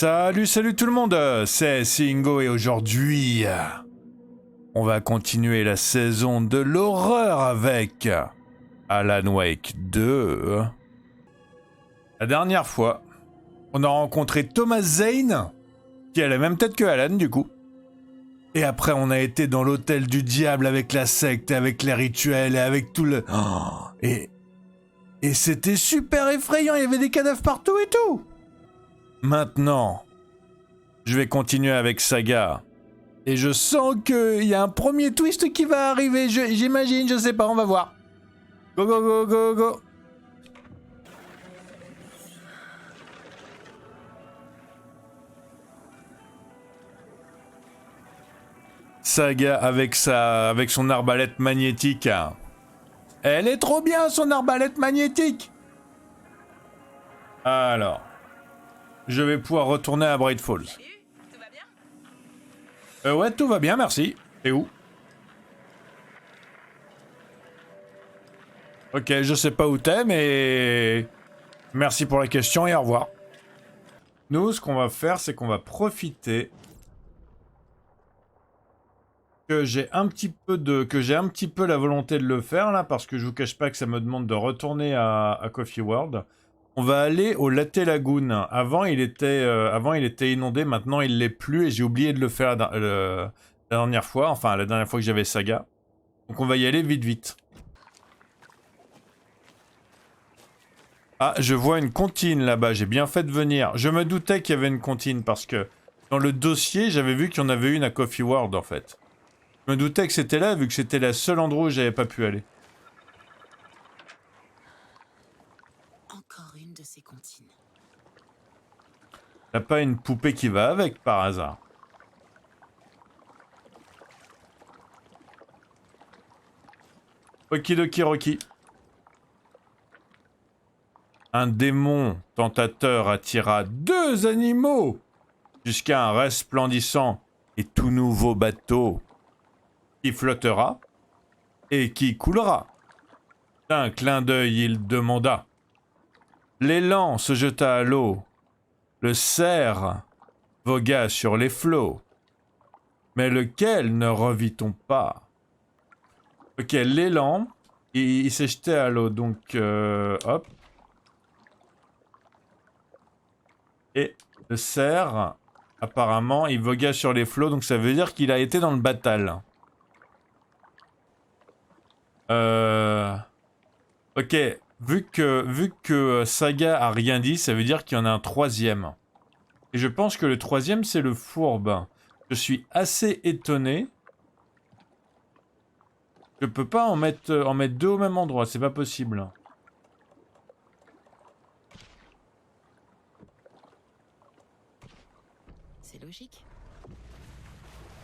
Salut tout le monde, c'est Singo et aujourd'hui, on va continuer la saison de l'horreur avec Alan Wake 2. La dernière fois, on a rencontré Thomas Zane, qui a la même tête que Alan du coup. Et après, on a été dans l'hôtel du diable avec la secte, avec les rituels et avec tout le... Oh, et c'était super effrayant, il y avait des cadavres partout et tout. Maintenant, je vais continuer avec Saga. Et je sens qu'il y a un premier twist qui va arriver, j'imagine, je sais pas, on va voir. Go go go go go. Saga avec son arbalète magnétique. Elle est trop bien son arbalète magnétique. Alors, je vais pouvoir retourner à Bright Falls. Tout va bien ? Ouais, tout va bien, merci. Et où? Ok, je sais pas où t'es, mais... Merci pour la question et au revoir. Nous, ce qu'on va faire, c'est qu'on va profiter... que j'ai un petit peu la volonté de le faire, là, parce que je vous cache pas que ça me demande de retourner à Coffee World. On va aller au Latte Lagoon. Avant, il était inondé, maintenant il l'est plus, et j'ai oublié de le faire la dernière fois, enfin, la dernière fois que j'avais Saga. Donc on va y aller vite. Ah, je vois une comptine là-bas, j'ai bien fait de venir. Je me doutais qu'il y avait une comptine parce que dans le dossier, j'avais vu qu'il y en avait une à Coffee World en fait. Je me doutais que c'était là vu que c'était le seul endroit où j'avais pas pu aller. Encore une de ces comptines. T'as pas une poupée qui va avec par hasard? Okidoki Rocky. Un démon tentateur attira deux animaux jusqu'à un resplendissant et tout nouveau bateau qui flottera et qui coulera. D'un clin d'œil, il demanda. L'élan se jeta à l'eau. Le cerf vogua sur les flots. Mais lequel ne revit-on pas? Ok, l'élan, il s'est jeté à l'eau, donc hop. Et le cerf, apparemment, il vogua sur les flots, donc ça veut dire qu'il a été dans le battle. Ok, vu que Saga a rien dit, ça veut dire qu'il y en a un troisième. Et je pense que le troisième, c'est le fourbe. Je suis assez étonné. Je peux pas en mettre deux au même endroit, c'est pas possible. C'est logique.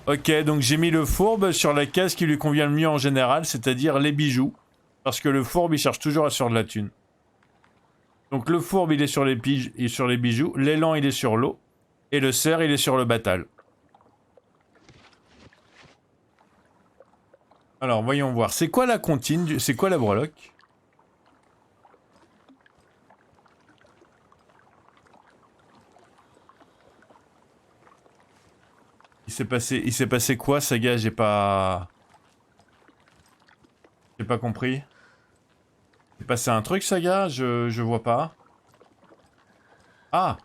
Ok, donc j'ai mis le fourbe sur la case qui lui convient le mieux en général, c'est-à-dire les bijoux. Parce que le fourbe, il cherche toujours à se faire de la thune. Donc le fourbe, il est sur les bijoux. L'élan, il est sur l'eau. Et le cerf, il est sur le battle. Alors, voyons voir. C'est quoi la comptine? C'est quoi la breloque? Il s'est passé quoi, Saga? J'ai pas compris. Il s'est passé un truc, Saga? Je vois pas. Ah!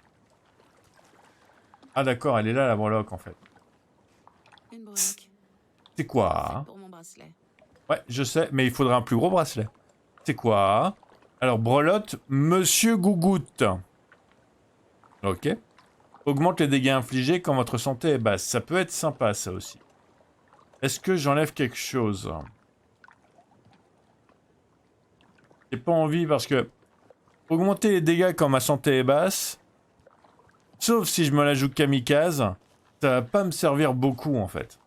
Ah d'accord, elle est là, la breloque, en fait. Une breloque. C'est quoi? Pour mon bracelet. Ouais, je sais, mais il faudra un plus gros bracelet. C'est quoi? Alors, brelotte, Monsieur Gougoute. Ok. Augmente les dégâts infligés quand votre santé est basse. Ça peut être sympa, ça aussi. Est-ce que j'enlève quelque chose? J'ai pas envie parce que... Augmenter les dégâts quand ma santé est basse... Sauf si je me la joue kamikaze, ça va pas me servir beaucoup en fait.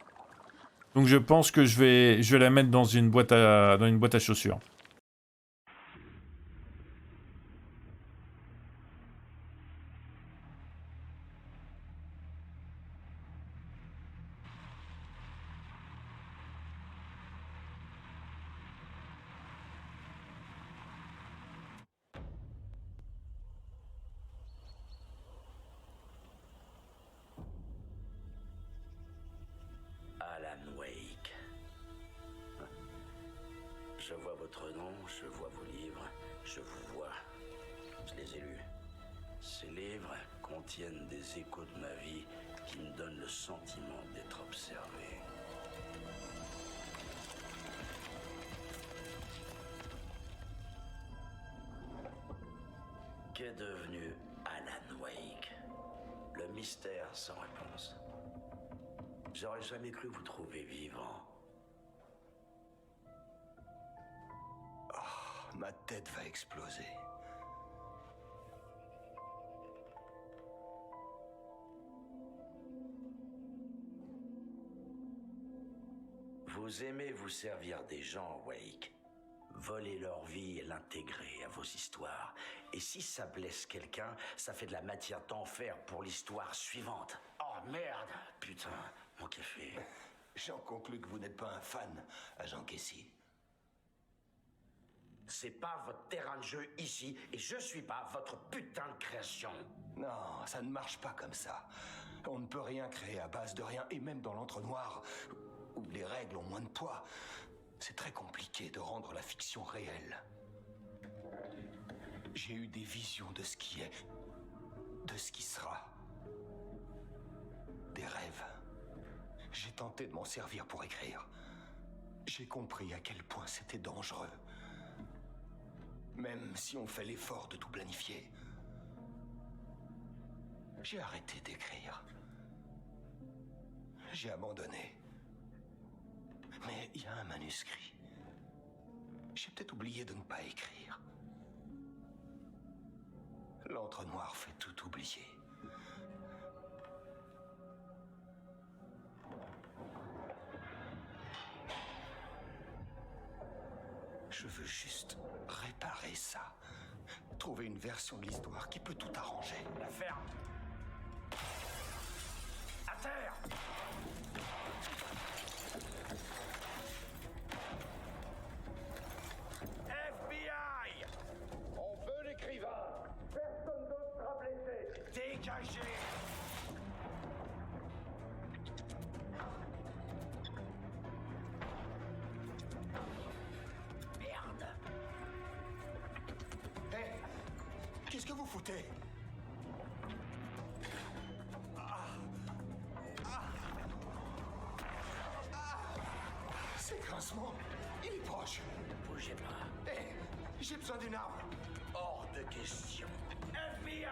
Donc je pense que je vais la mettre dans une boîte à chaussures. votre nom, je vois vos livres, je vous vois. Je les ai lus. Ces livres contiennent des échos de ma vie qui me donnent le sentiment d'être observé. Qu'est devenu Alan Wake? Le mystère sans réponse. J'aurais jamais cru vous trouver vivant. Oh, ma tête va exploser. Vous aimez vous servir des gens, Wake. Voler leur vie et l'intégrer à vos histoires. Et si ça blesse quelqu'un, ça fait de la matière d'enfer pour l'histoire suivante. Oh merde! Putain, mon café. J'en conclus que vous n'êtes pas un fan, agent Casey. C'est pas votre terrain de jeu ici, et je suis pas votre putain de création. Non, ça ne marche pas comme ça. On ne peut rien créer à base de rien, et même dans l'entre-noir, où les règles ont moins de poids, c'est très compliqué de rendre la fiction réelle. J'ai eu des visions de ce qui est, de ce qui sera. Des rêves. J'ai tenté de m'en servir pour écrire. J'ai compris à quel point c'était dangereux. Même si on fait l'effort de tout planifier. J'ai arrêté d'écrire. J'ai abandonné. Mais il y a un manuscrit. J'ai peut-être oublié de ne pas écrire. L'entre-noir fait tout oublier. Je veux juste réparer ça. Trouver une version de l'histoire qui peut tout arranger. La ferme. À terre. FBI. On veut l'écrivain. Personne d'autre sera blessé. Dégagez. Merde. Hé, qu'est-ce que vous foutez? C'est grincement. Il est proche. Bougez pas. Hé, j'ai besoin d'une arme. Hors de question. FBI.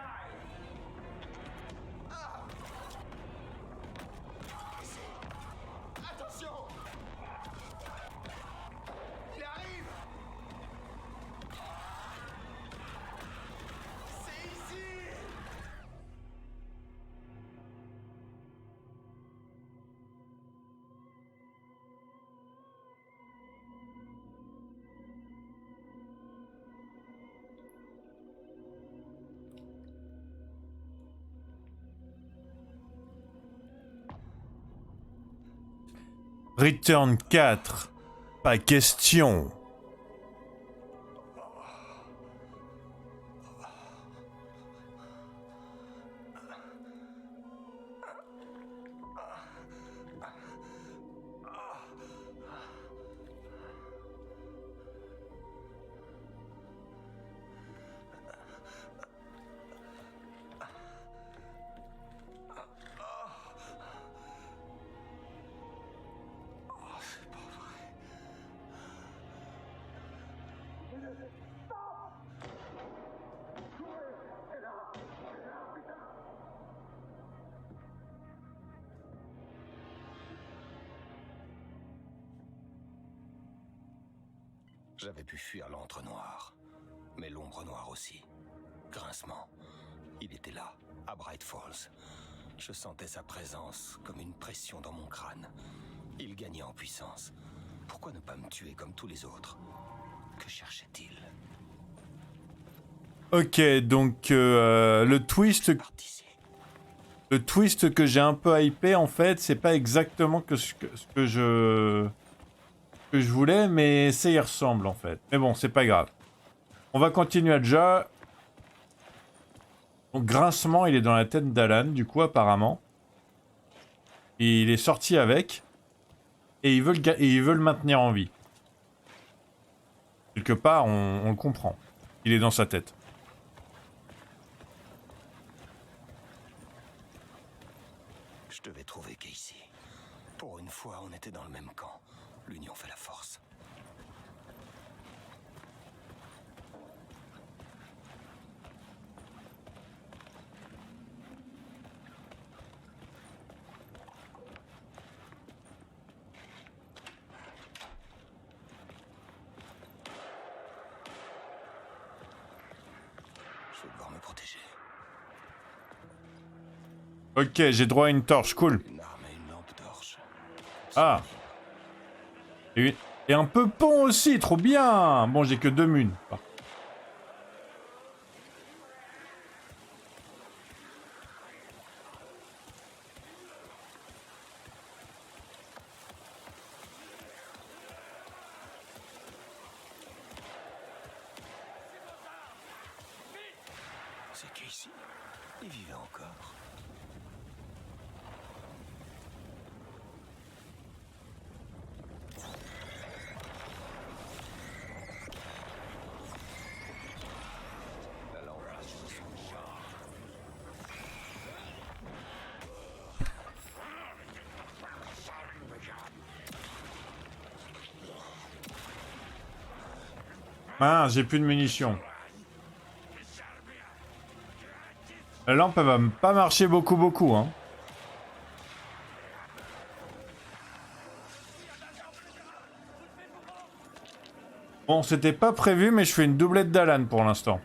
Ici. Attention. Il arrive. C'est ici. Return 4. Pas question. J'avais pu fuir l'entre-noir, mais l'ombre noire aussi. Grincement. Il était là, à Bright Falls. Je sentais sa présence comme une pression dans mon crâne. Il gagnait en puissance. Pourquoi ne pas me tuer comme tous les autres? Que cherchait-il? Ok, donc le twist que j'ai un peu hypé, en fait, c'est pas exactement ce que je voulais, mais ça y ressemble, en fait. Mais bon, c'est pas grave. On va continuer à jeu. Donc, grincement, il est dans la tête d'Alan, du coup, apparemment. Et il est sorti avec. Et il veut le maintenir en vie. Quelque part, on le comprend. Il est dans sa tête. Je devais trouver Casey. Pour une fois, on était dans le même camp. L'union fait la force. Je vais devoir me protéger. Ok, j'ai droit à une torche, cool. Une arme et une lampe torche. Ah. Et un peu pont aussi, trop bien. Bon, j'ai que 2 munes. C'est Casey. Il vivait encore. La lampe a joué son genre. Ah, j'ai plus de munitions. La lampe, elle va pas marcher beaucoup, hein. Bon, c'était pas prévu, mais je fais une doublette d'Alan pour l'instant.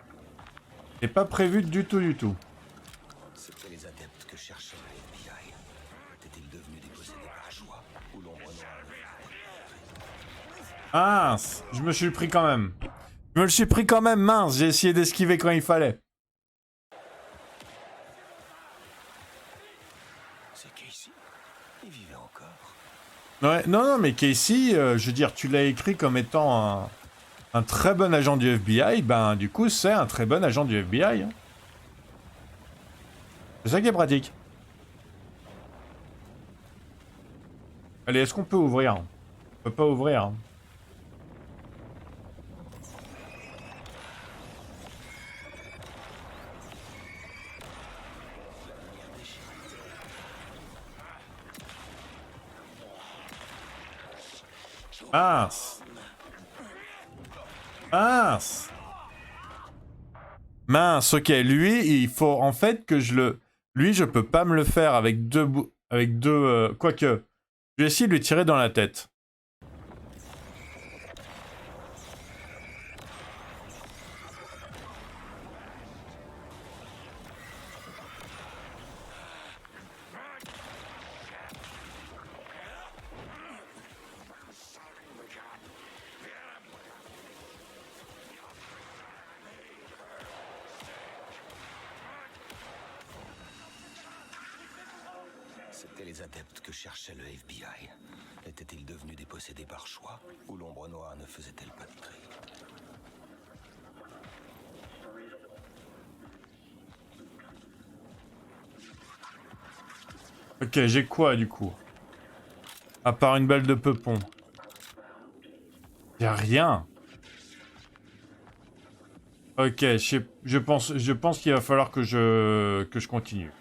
C'est pas prévu du tout. C'était les adeptes que cherchait le FBI. Étaient-ils devenus des possédés par choix ou l'ombre noire? Mince, je me suis pris quand même. Je me le suis pris quand même, mince, j'ai essayé d'esquiver quand il fallait. C'est Casey. Il vivait encore. Ouais, non, mais Casey, je veux dire, tu l'as écrit comme étant un très bon agent du FBI, ben du coup, c'est un très bon agent du FBI. Hein. C'est ça qui est pratique. Allez, est-ce qu'on peut ouvrir? On peut pas ouvrir. Hein. Mince. Mince. Mince, ok. Lui, il faut en fait que je le... Lui, je peux pas me le faire avec deux... Quoique. Je vais essayer de lui tirer dans la tête. C'était les adeptes que cherchait le FBI. Étaient-ils devenus des possédés par choix ou l'ombre noire ne faisait-elle pas de tri? Ok, j'ai quoi du coup? À part une balle de peupon. Y'a rien. Ok, je pense qu'il va falloir que je continue.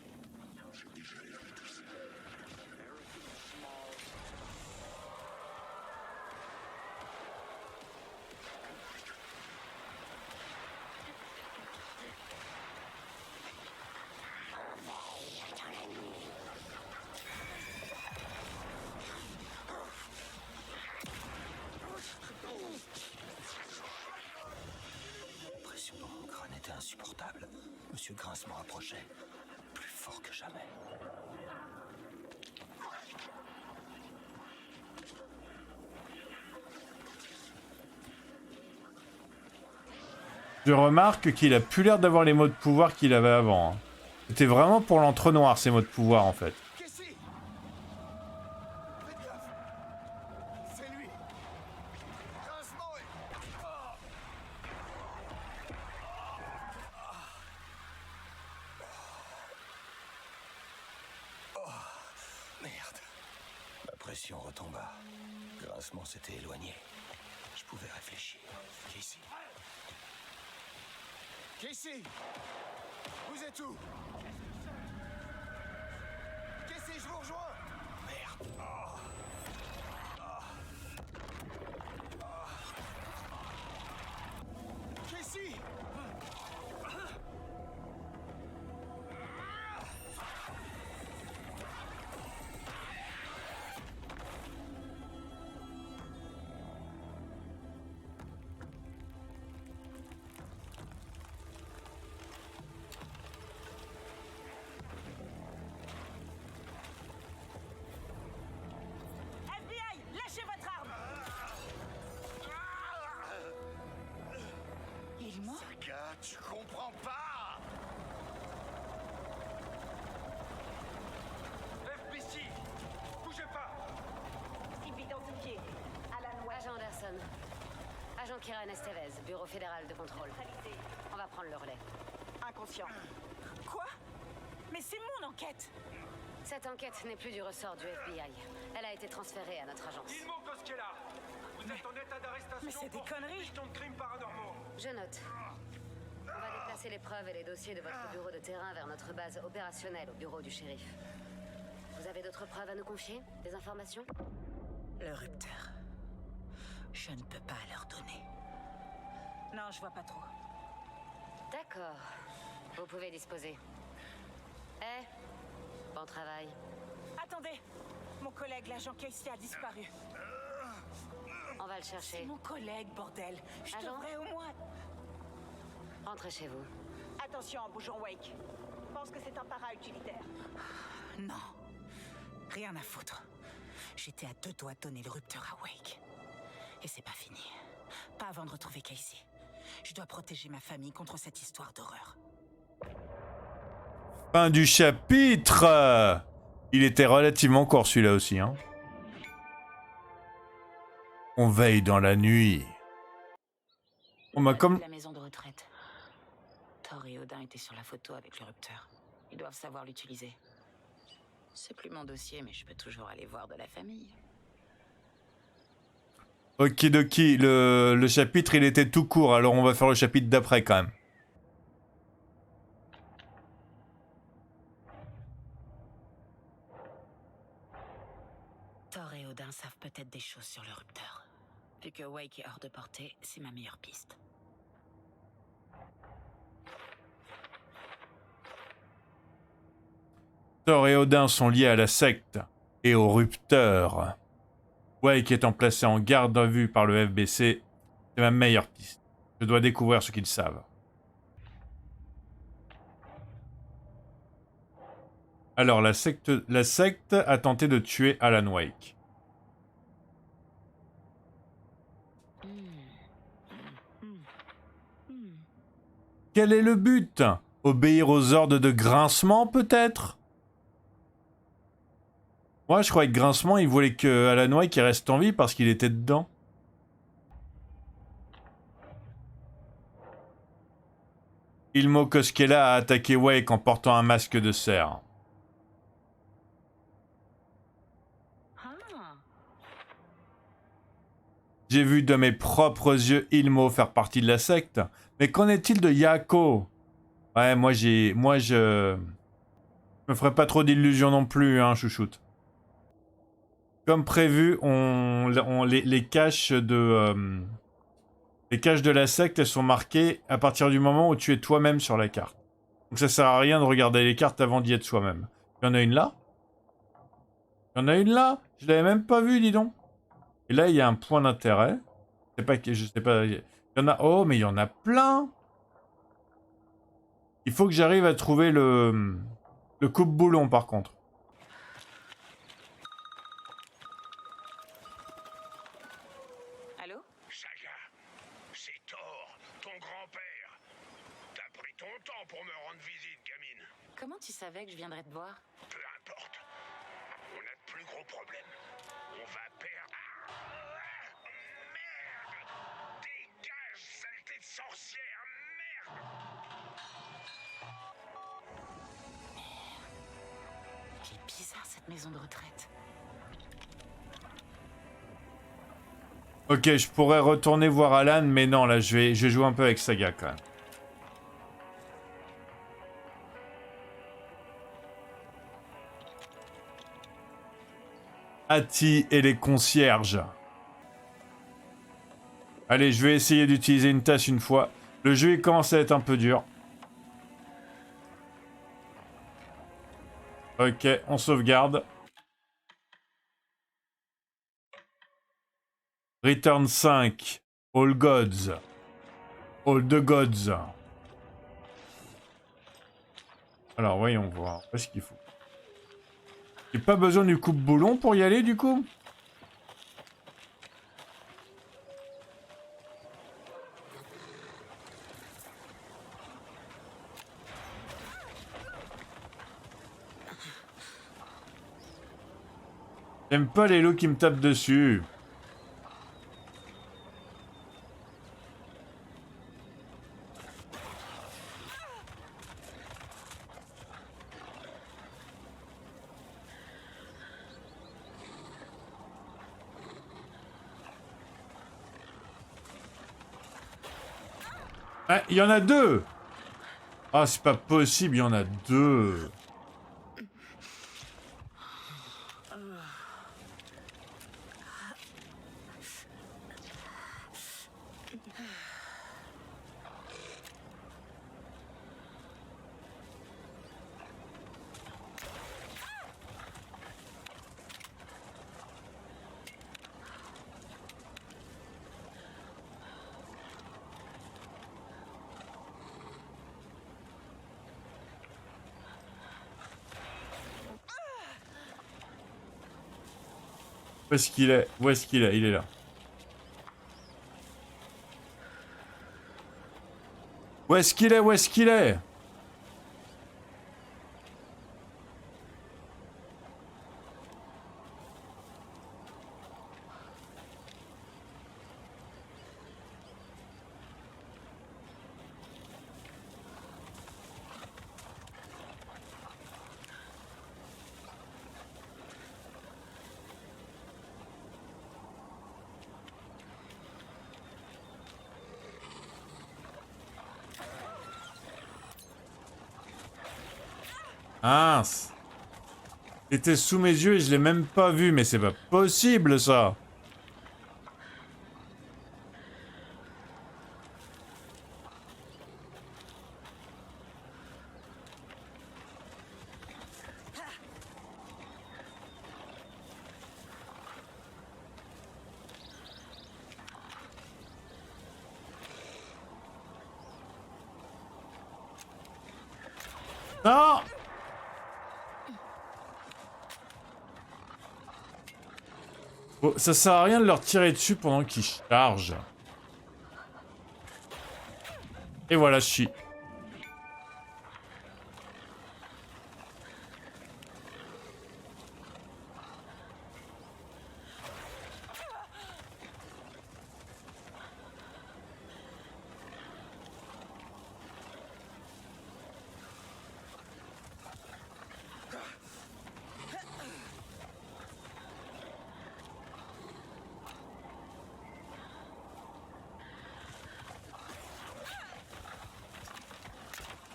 La pression dans mon crâne était insupportable. Monsieur Grincement approchait, plus fort que jamais. Je remarque qu'il a plus l'air d'avoir les mots de pouvoir qu'il avait avant. Hein. C'était vraiment pour l'entre-noir ces mots de pouvoir en fait. Casey! Faites gaffe! C'est lui! Grincement est... Merde. La pression retomba. Grincement s'était éloigné. Je Je pouvais réfléchir. Casey. Casey! Vous êtes où? Casey, je vous rejoins! Merde. Casey! FBI, lâchez votre arme. Il est mort? Saga, tu comprends pas! FBC, bougez pas. Cible identifié. Alan West. Agent Anderson. Agent Kieran Estevez, Bureau fédéral de contrôle. Neutralisé. On va prendre le relais. Inconscient. Quoi? Mais c'est mon enquête. Cette enquête n'est plus du ressort du FBI. Elle a été transférée à notre agence. Ilmo Koskela, vous êtes en état d'arrestation mais c'est des pour conneries. suspicion de crimes paranormaux. Je note. On va déplacer les preuves et les dossiers de votre bureau de terrain vers notre base opérationnelle au bureau du shérif. Vous avez d'autres preuves à nous confier? Des informations? Le rupteur. Je ne peux pas leur donner. Non, je vois pas trop. D'accord. Vous pouvez disposer. Bon travail. Attendez. Mon collègue, l'agent Casey, a disparu. On va le C'est chercher. mon collègue, bordel. Je Agent? devrais au moins... Rentrez chez vous. Attention, bougeons Wake. Pense que c'est un para-utilitaire. Non. Rien à foutre. J'étais à 2 doigts de donner le rupteur à Wake. Et c'est pas fini. Pas avant de retrouver Casey. Je dois protéger ma famille contre cette histoire d'horreur. Fin du chapitre. Il était relativement court celui-là aussi. Hein. On veille dans la nuit. On m'a comme... La maison de retraite. Thor et Odin étaient sur la photo avec le rupteur. Ils doivent savoir l'utiliser. C'est plus mon dossier, mais je peux toujours aller voir de la famille. Okidoki, le chapitre il était tout court, alors on va faire le chapitre d'après quand même. Thor et Odin savent peut-être des choses sur le rupteur. Vu que Wake est hors de portée, c'est ma meilleure piste. Thor et Odin sont liés à la secte et au rupteur. Wake étant placé en garde à vue par le FBC, c'est ma meilleure piste. Je dois découvrir ce qu'ils savent. Alors, la secte a tenté de tuer Alan Wake. Quel est le but? Obéir aux ordres de Grincement, peut-être? Moi, je croyais que Grincement, il voulait que Alan Wake reste en vie parce qu'il était dedans. Ilmo Koskela a attaqué Wake en portant un masque de cerf. J'ai vu de mes propres yeux Ilmo faire partie de la secte. Mais qu'en est-il de Yako? Ouais, moi je me ferai pas trop d'illusions non plus, hein, chouchoute. Comme prévu, les caches de la secte, elles sont marquées à partir du moment où tu es toi-même sur la carte. Donc ça sert à rien de regarder les cartes avant d'y être soi-même. Il y en a une là. Il y en a une là. Je l'avais même pas vue, dis donc. Et là, il y a un point d'intérêt. Je sais pas. Il y en a. Oh, mais il y en a plein. Il faut que j'arrive à trouver le coupe-boulon, par contre. Allô? Saga, c'est Thor, ton grand-père. T'as pris ton temps pour me rendre visite, gamine. Comment tu savais que je viendrais te voir? Peu importe. On a de plus gros problèmes. On va perdre... Merde! Dégage, saleté de sorcière! Merde! Elle est bizarre, cette maison de retraite. Ok, je pourrais retourner voir Alan, mais non, là, je vais jouer un peu avec Saga, quand même. Hattie et les concierges. Allez, je vais essayer d'utiliser une tâche une fois. Le jeu, il commence à être un peu dur. Ok, on sauvegarde. Return 5. All Gods. All the Gods. Alors, voyons voir. Où est-ce qu'il faut? J'ai pas besoin du coupe-boulon pour y aller, du coup? J'aime pas les loups qui me tapent dessus. Ah, il y en a deux! Ah, c'est pas possible, il y en a deux. Où est-ce qu'il est? Où est-ce qu'il est? Il est là. Où est-ce qu'il est? Où est-ce qu'il est? Mince. Il était sous mes yeux et je l'ai même pas vu, mais c'est pas possible ça. Non! Bon, ça sert à rien de leur tirer dessus pendant qu'ils chargent. Et voilà, je suis.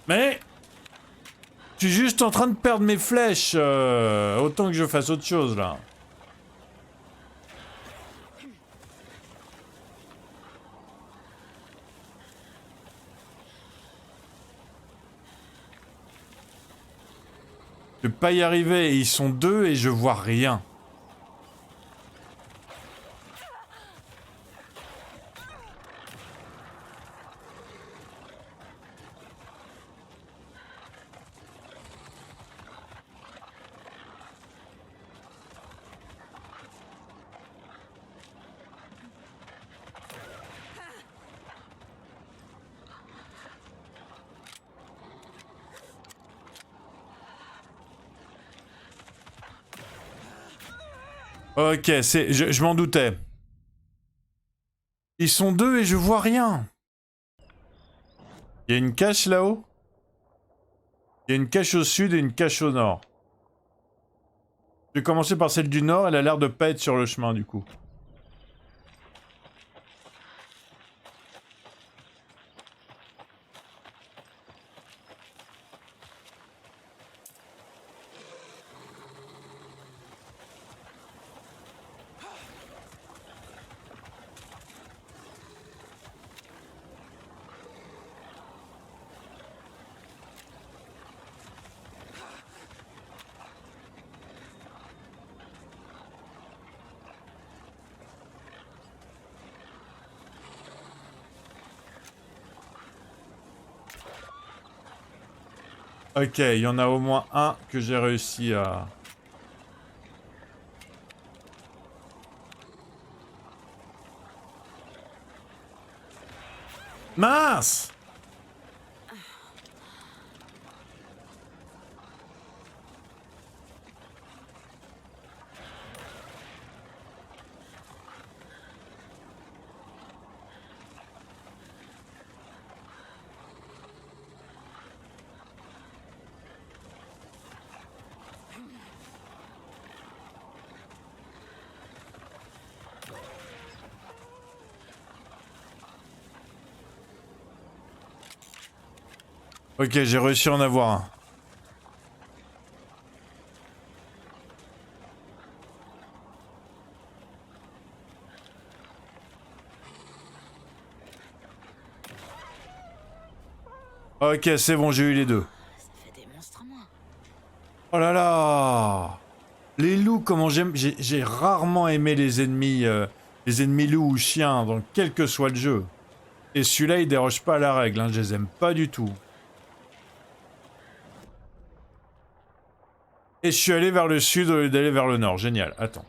Mais je suis juste en train de perdre mes flèches. Autant que je fasse autre chose là. Je vais pas y arriver. Ils sont deux et je vois rien. Ok, je m'en doutais. Ils sont deux et je vois rien. Il y a une cache là-haut. Il y a une cache au sud et une cache au nord. Je vais commencer par celle du nord, elle a l'air de pas être sur le chemin du coup. Ok, il y en a au moins un que j'ai réussi à... Mince! Ok, j'ai réussi à en avoir un. Ok, c'est bon, j'ai eu les deux. Ça fait des monstres en moins. Oh là là! Les loups, comment j'aime... J'ai rarement aimé les ennemis loups ou chiens, donc quel que soit le jeu. Et celui-là, il déroge pas à la règle, hein, je les aime pas du tout. Et je suis allé vers le sud au lieu d'aller vers le nord, génial, attends.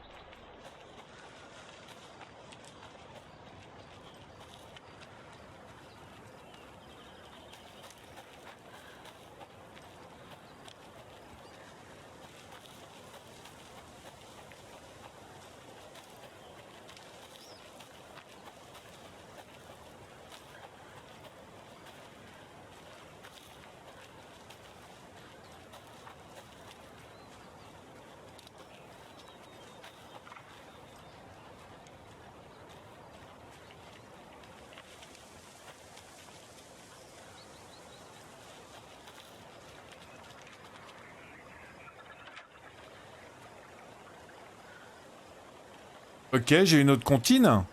Ok, j'ai une autre comptine.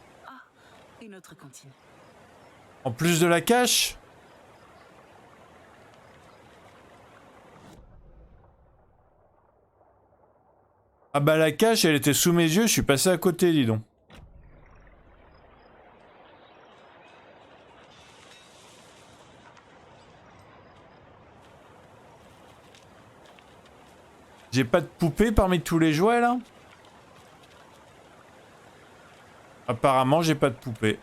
Une autre cantine. En plus de la cache. Ah bah la cache, elle était sous mes yeux, je suis passé à côté, dis donc. J'ai pas de poupée parmi tous les jouets là? Apparemment, j'ai pas de poupée.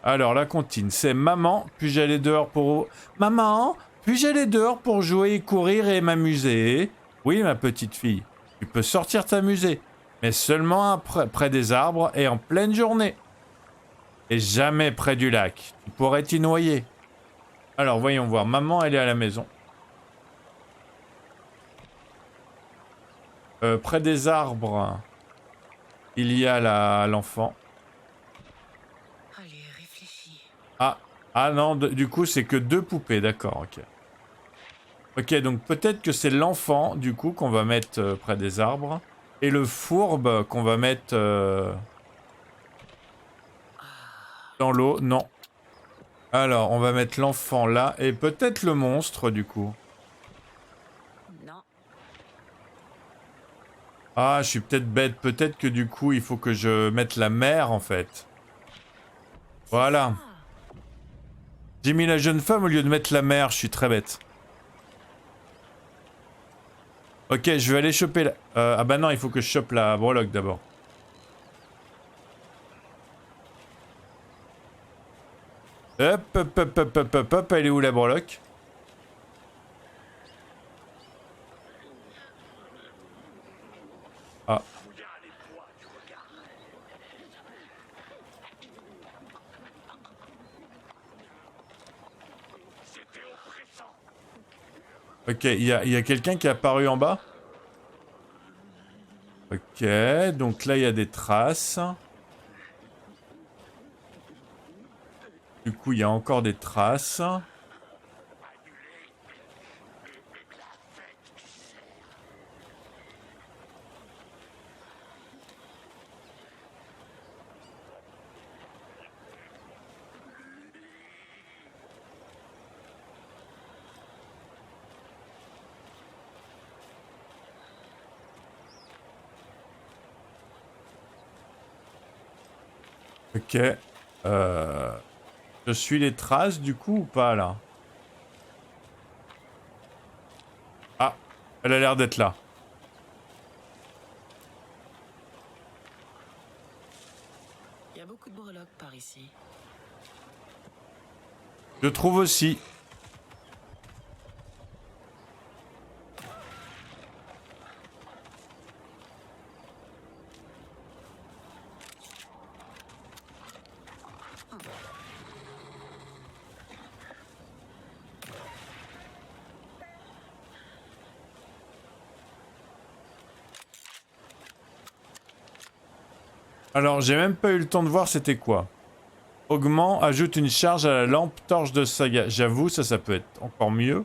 Alors, la comptine, c'est maman, puis j'allais dehors pour... Maman, puis j'allais dehors pour jouer, courir et m'amuser. Oui, ma petite fille, tu peux sortir t'amuser, mais seulement près des arbres et en pleine journée. Et jamais près du lac, tu pourrais t'y noyer. Alors, voyons voir, maman, elle est à la maison. Près des arbres, il y a l'enfant. Allez, réfléchis. Ah non, du coup, c'est que 2 poupées, d'accord, ok. Ok, donc peut-être que c'est l'enfant, du coup, qu'on va mettre près des arbres. Et le fourbe qu'on va mettre dans l'eau, non. Alors, on va mettre l'enfant là, et peut-être le monstre, du coup. Non. Ah, je suis peut-être bête, peut-être que du coup, il faut que je mette la mère, en fait. Voilà. J'ai mis la jeune femme au lieu de mettre la mère, je suis très bête. Ok, je vais aller choper la... ah bah non, il faut que je chope la breloque d'abord. Hop, hop, hop, hop, hop, hop, hop, elle est où la breloque? Ah. Ok, il y a quelqu'un qui est apparu en bas? Ok, donc là il y a des traces. Du coup, il y a encore des traces. Ok. Je suis les traces du coup ou pas là? Ah, elle a l'air d'être là. Il y a beaucoup de breloques par ici. Je trouve aussi. Alors, j'ai même pas eu le temps de voir c'était quoi. Augment, ajoute une charge à la lampe torche de saga. J'avoue, ça peut être encore mieux.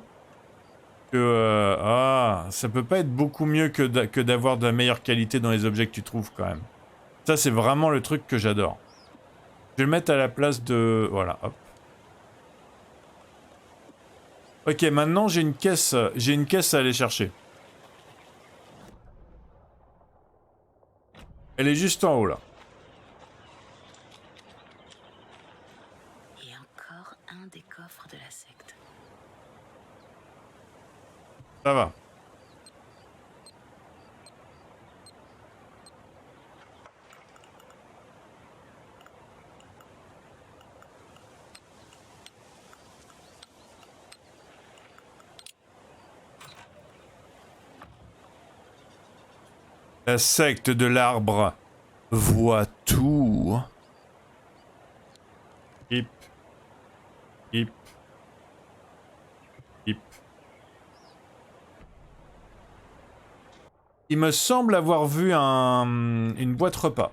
Ça peut pas être beaucoup mieux que d'avoir de la meilleure qualité dans les objets que tu trouves quand même. Ça, c'est vraiment le truc que j'adore. Je vais le mettre à la place de... Voilà, hop. Ok, maintenant j'ai une caisse à aller chercher. Elle est juste en haut là. Et encore un des coffres de la secte. Ça va. La secte de l'arbre voit tout. Hip. Hip. Hip. Il me semble avoir vu une boîte repas.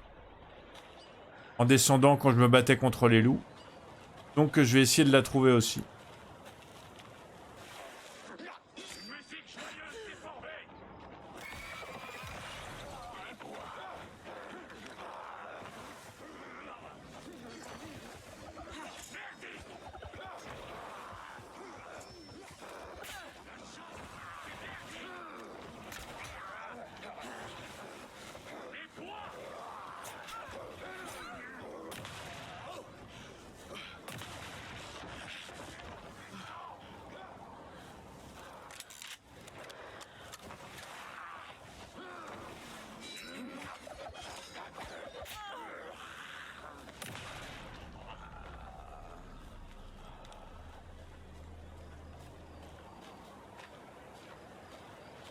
En descendant quand je me battais contre les loups. Donc je vais essayer de la trouver aussi.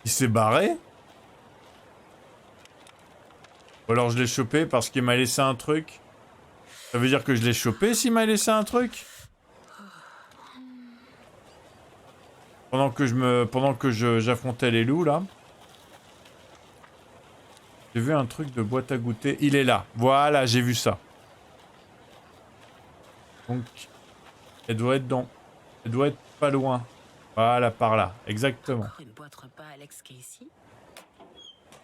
Il s'est barré? Ou alors je l'ai chopé parce qu'il m'a laissé un truc? Ça veut dire que je l'ai chopé s'il m'a laissé un truc? Pendant que j'affrontais les loups là. J'ai vu un truc de boîte à goûter. Il est là. Voilà, j'ai vu ça. Donc, elle doit être pas loin. Voilà, par là. Exactement. Encore une boîte repas Alex Casey.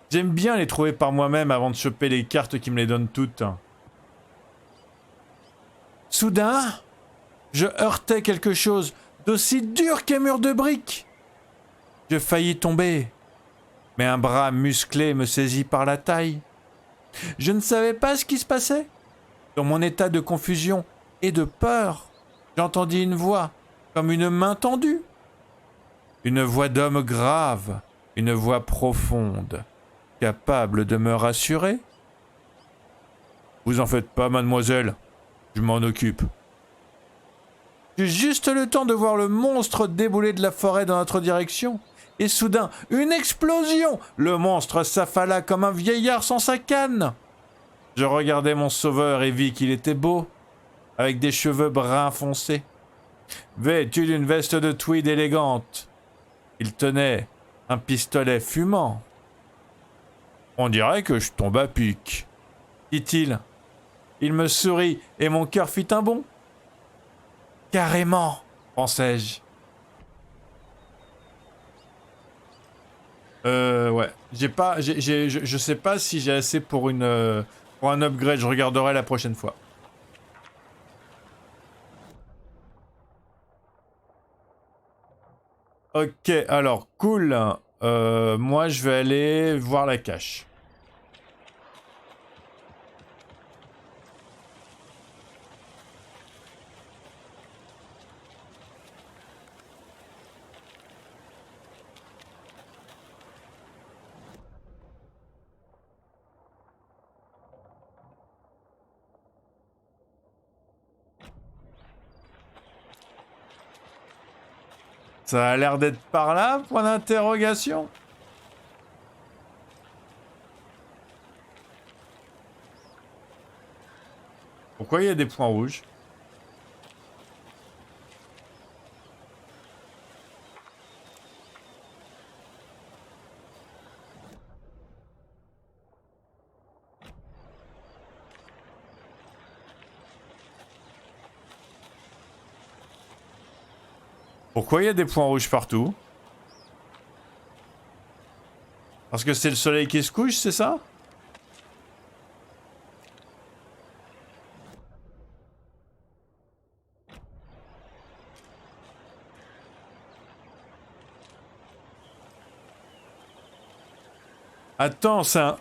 J'aime bien les trouver par moi-même avant de choper les cartes qui me les donnent toutes. Soudain, je heurtais quelque chose d'aussi dur qu'un mur de briques. Je faillis tomber, mais un bras musclé me saisit par la taille. Je ne savais pas ce qui se passait. Dans mon état de confusion et de peur, j'entendis une voix, comme une main tendue. Une voix d'homme grave, une voix profonde, capable de me rassurer. Vous en faites pas, mademoiselle, je m'en occupe. J'eus juste le temps de voir le monstre débouler de la forêt dans notre direction. Et soudain, une explosion! Le monstre s'affala comme un vieillard sans sa canne. Je regardais mon sauveur et vis qu'il était beau, avec des cheveux bruns foncés, vêtu d'une veste de tweed élégante. Il tenait un pistolet fumant. On dirait que je tombe à pic, dit-il. Il me sourit et mon cœur fit un bond. Carrément, pensai-je. Ouais. Je sais pas si j'ai assez pour un upgrade. Je regarderai la prochaine fois. Ok, alors, cool. Moi, je vais aller voir la cache. Ça a l'air d'être par là, point d'interrogation. Pourquoi il y a des points rouges? Pourquoi il y a des points rouges partout? Parce que c'est le soleil qui se couche, c'est ça? Attends, ça...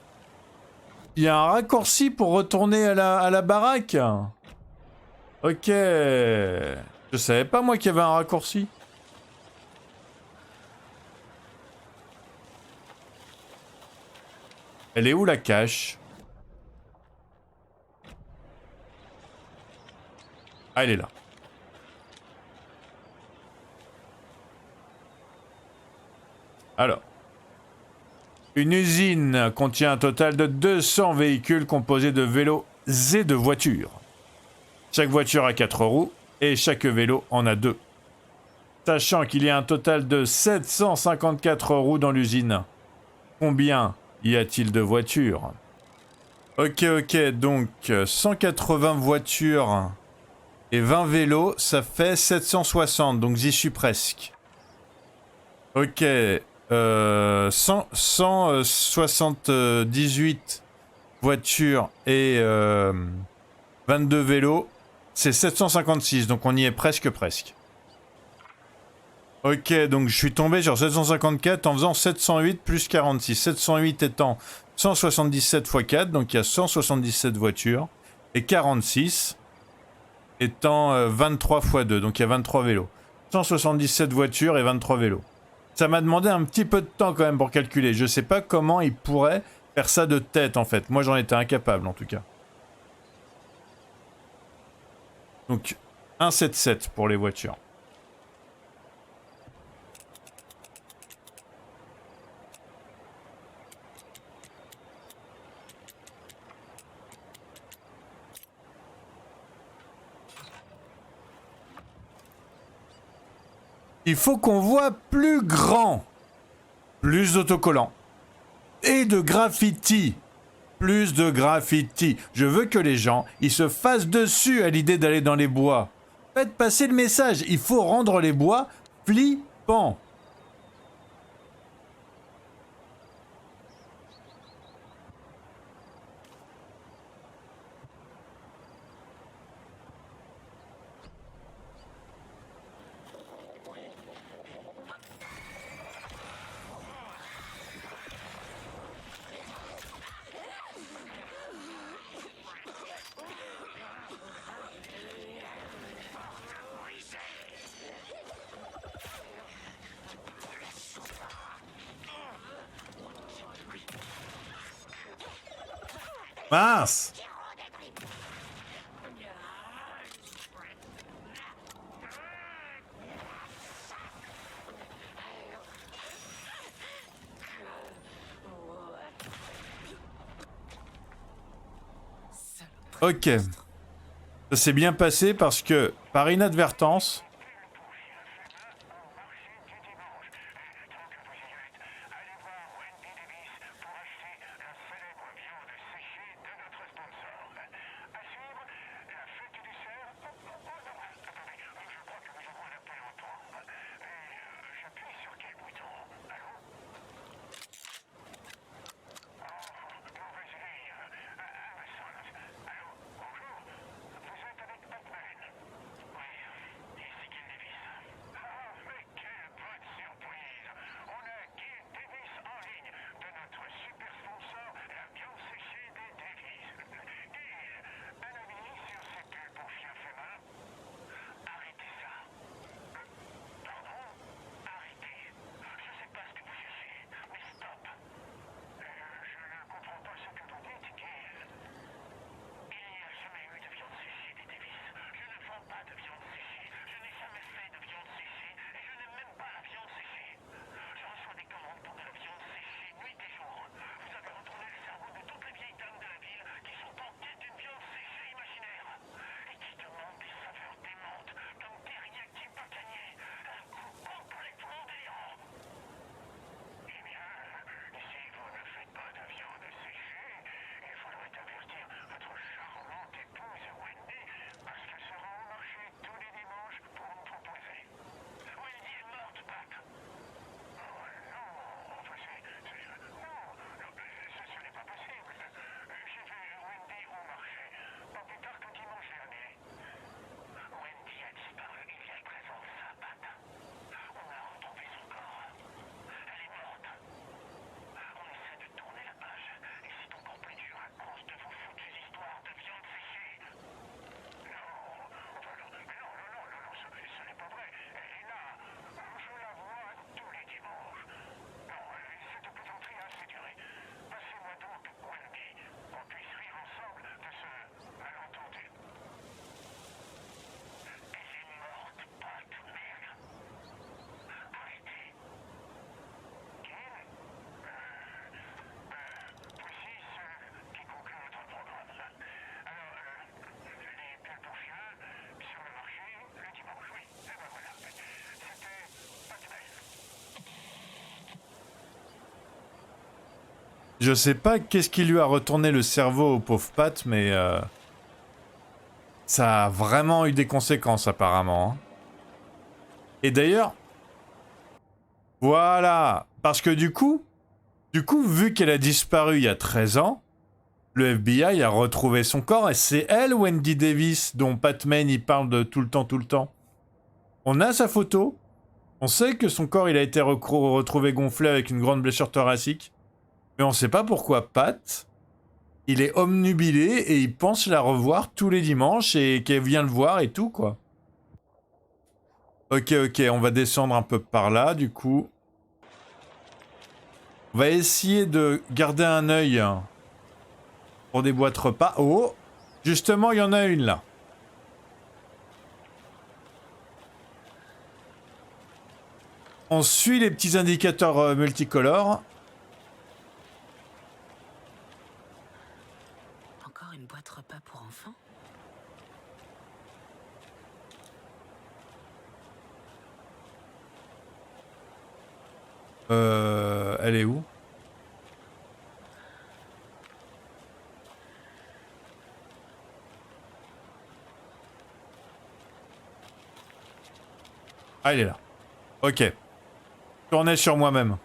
Il y a un raccourci pour retourner à la baraque. Ok. Je savais pas moi qu'il y avait un raccourci. Elle est où la cache? Ah, elle est là. Alors. Une usine contient un total de 200 véhicules composés de vélos et de voitures. Chaque voiture a 4 roues et chaque vélo en a 2. Sachant qu'il y a un total de 754 roues dans l'usine. Combien y a-t-il de voitures? Ok, donc 180 voitures et 20 vélos, ça fait 760, donc j'y suis presque. Ok, 178 voitures et 22 vélos, c'est 756, donc on y est presque. Ok, donc je suis tombé sur 754 en faisant 708 plus 46. 708 étant 177 x 4, donc il y a 177 voitures. Et 46 étant 23 x 2, donc il y a 23 vélos. 177 voitures et 23 vélos. Ça m'a demandé un petit peu de temps quand même pour calculer. Je sais pas comment ils pourraient faire ça de tête en fait. Moi j'en étais incapable en tout cas. Donc 177 pour les voitures. Il faut qu'on voit plus grand. Plus d'autocollants. Et de graffiti. Plus de graffiti. Je veux que les gens, ils se fassent dessus à l'idée d'aller dans les bois. Faites passer le message. Il faut rendre les bois flippants. Mince! Ok. Ça s'est bien passé parce que, par inadvertance... Je sais pas qu'est-ce qui lui a retourné le cerveau au pauvre Pat, mais ça a vraiment eu des conséquences apparemment. Hein. Et d'ailleurs, voilà, parce que du coup, vu qu'elle a disparu il y a 13 ans, le FBI a retrouvé son corps et c'est elle, Wendy Davis, dont Pat Maine il parle de tout le temps. On a sa photo, on sait que son corps il a été retrouvé gonflé avec une grande blessure thoracique, mais on sait pas pourquoi Pat, il est omnubilé et il pense la revoir tous les dimanches et qu'elle vient le voir et tout quoi. Ok, on va descendre un peu par là du coup. On va essayer de garder un œil pour des boîtes repas. Oh, justement, il y en a une là. On suit les petits indicateurs multicolores. Encore une boîte repas pour enfants? Elle est où? Ah, il est là. Ok. Tournez sur moi-même.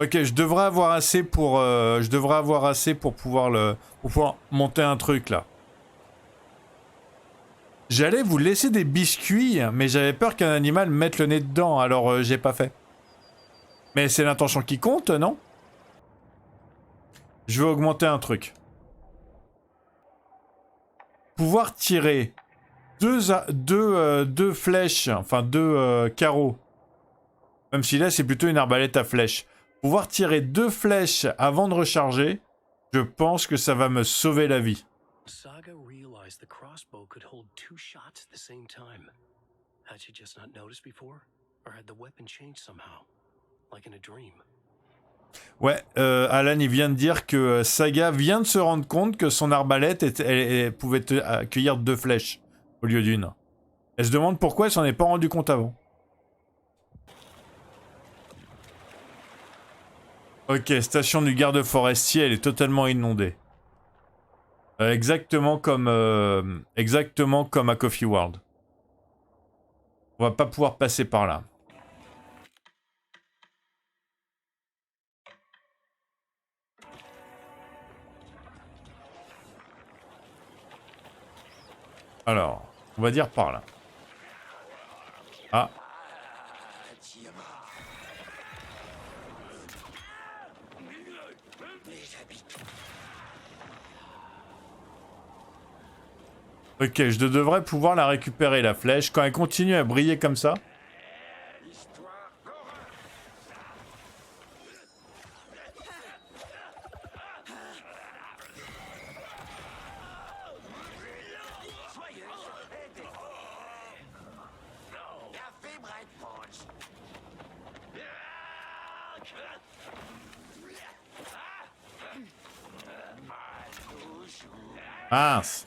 Ok, je devrais avoir assez pour pouvoir monter un truc là. J'allais vous laisser des biscuits, mais j'avais peur qu'un animal mette le nez dedans, alors j'ai pas fait. Mais c'est l'intention qui compte, non? Je vais augmenter un truc. Pouvoir tirer deux flèches, enfin deux carreaux. Même si là c'est plutôt une arbalète à flèches. Pouvoir tirer 2 flèches avant de recharger, je pense que ça va me sauver la vie. Saga realized the crossbow could hold 2 shots at the same time. Had she just not noticed before? Or had the weapon changed somehow? Like in a dream? Ouais, Alan il vient de dire que Saga vient de se rendre compte que son arbalète elle pouvait accueillir 2 flèches au lieu d'une. Elle se demande pourquoi elle s'en est pas rendu compte avant. Ok, station du garde forestier, elle est totalement inondée. Exactement comme à Coffee World. On va pas pouvoir passer par là. Alors, on va dire par là. Ah. Ok, je devrais pouvoir la récupérer, la flèche, quand elle continue à briller comme ça. Mince.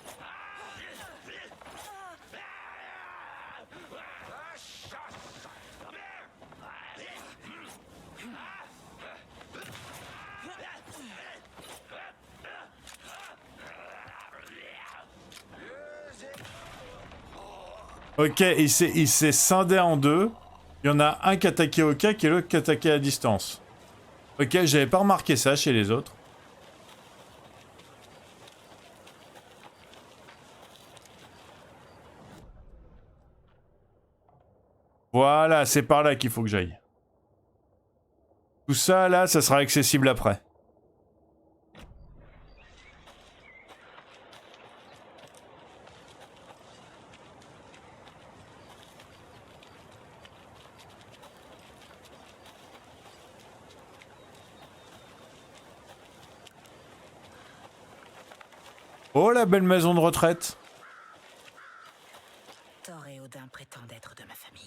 Ok, il s'est scindé en deux. Il y en a un qui attaquait au cac et l'autre qui attaquait à distance. Ok, j'avais pas remarqué ça chez les autres. Voilà, c'est par là qu'il faut que j'aille. Tout ça, là, ça sera accessible après. Oh, la belle maison de retraite. Thor et Odin prétendent être de ma famille.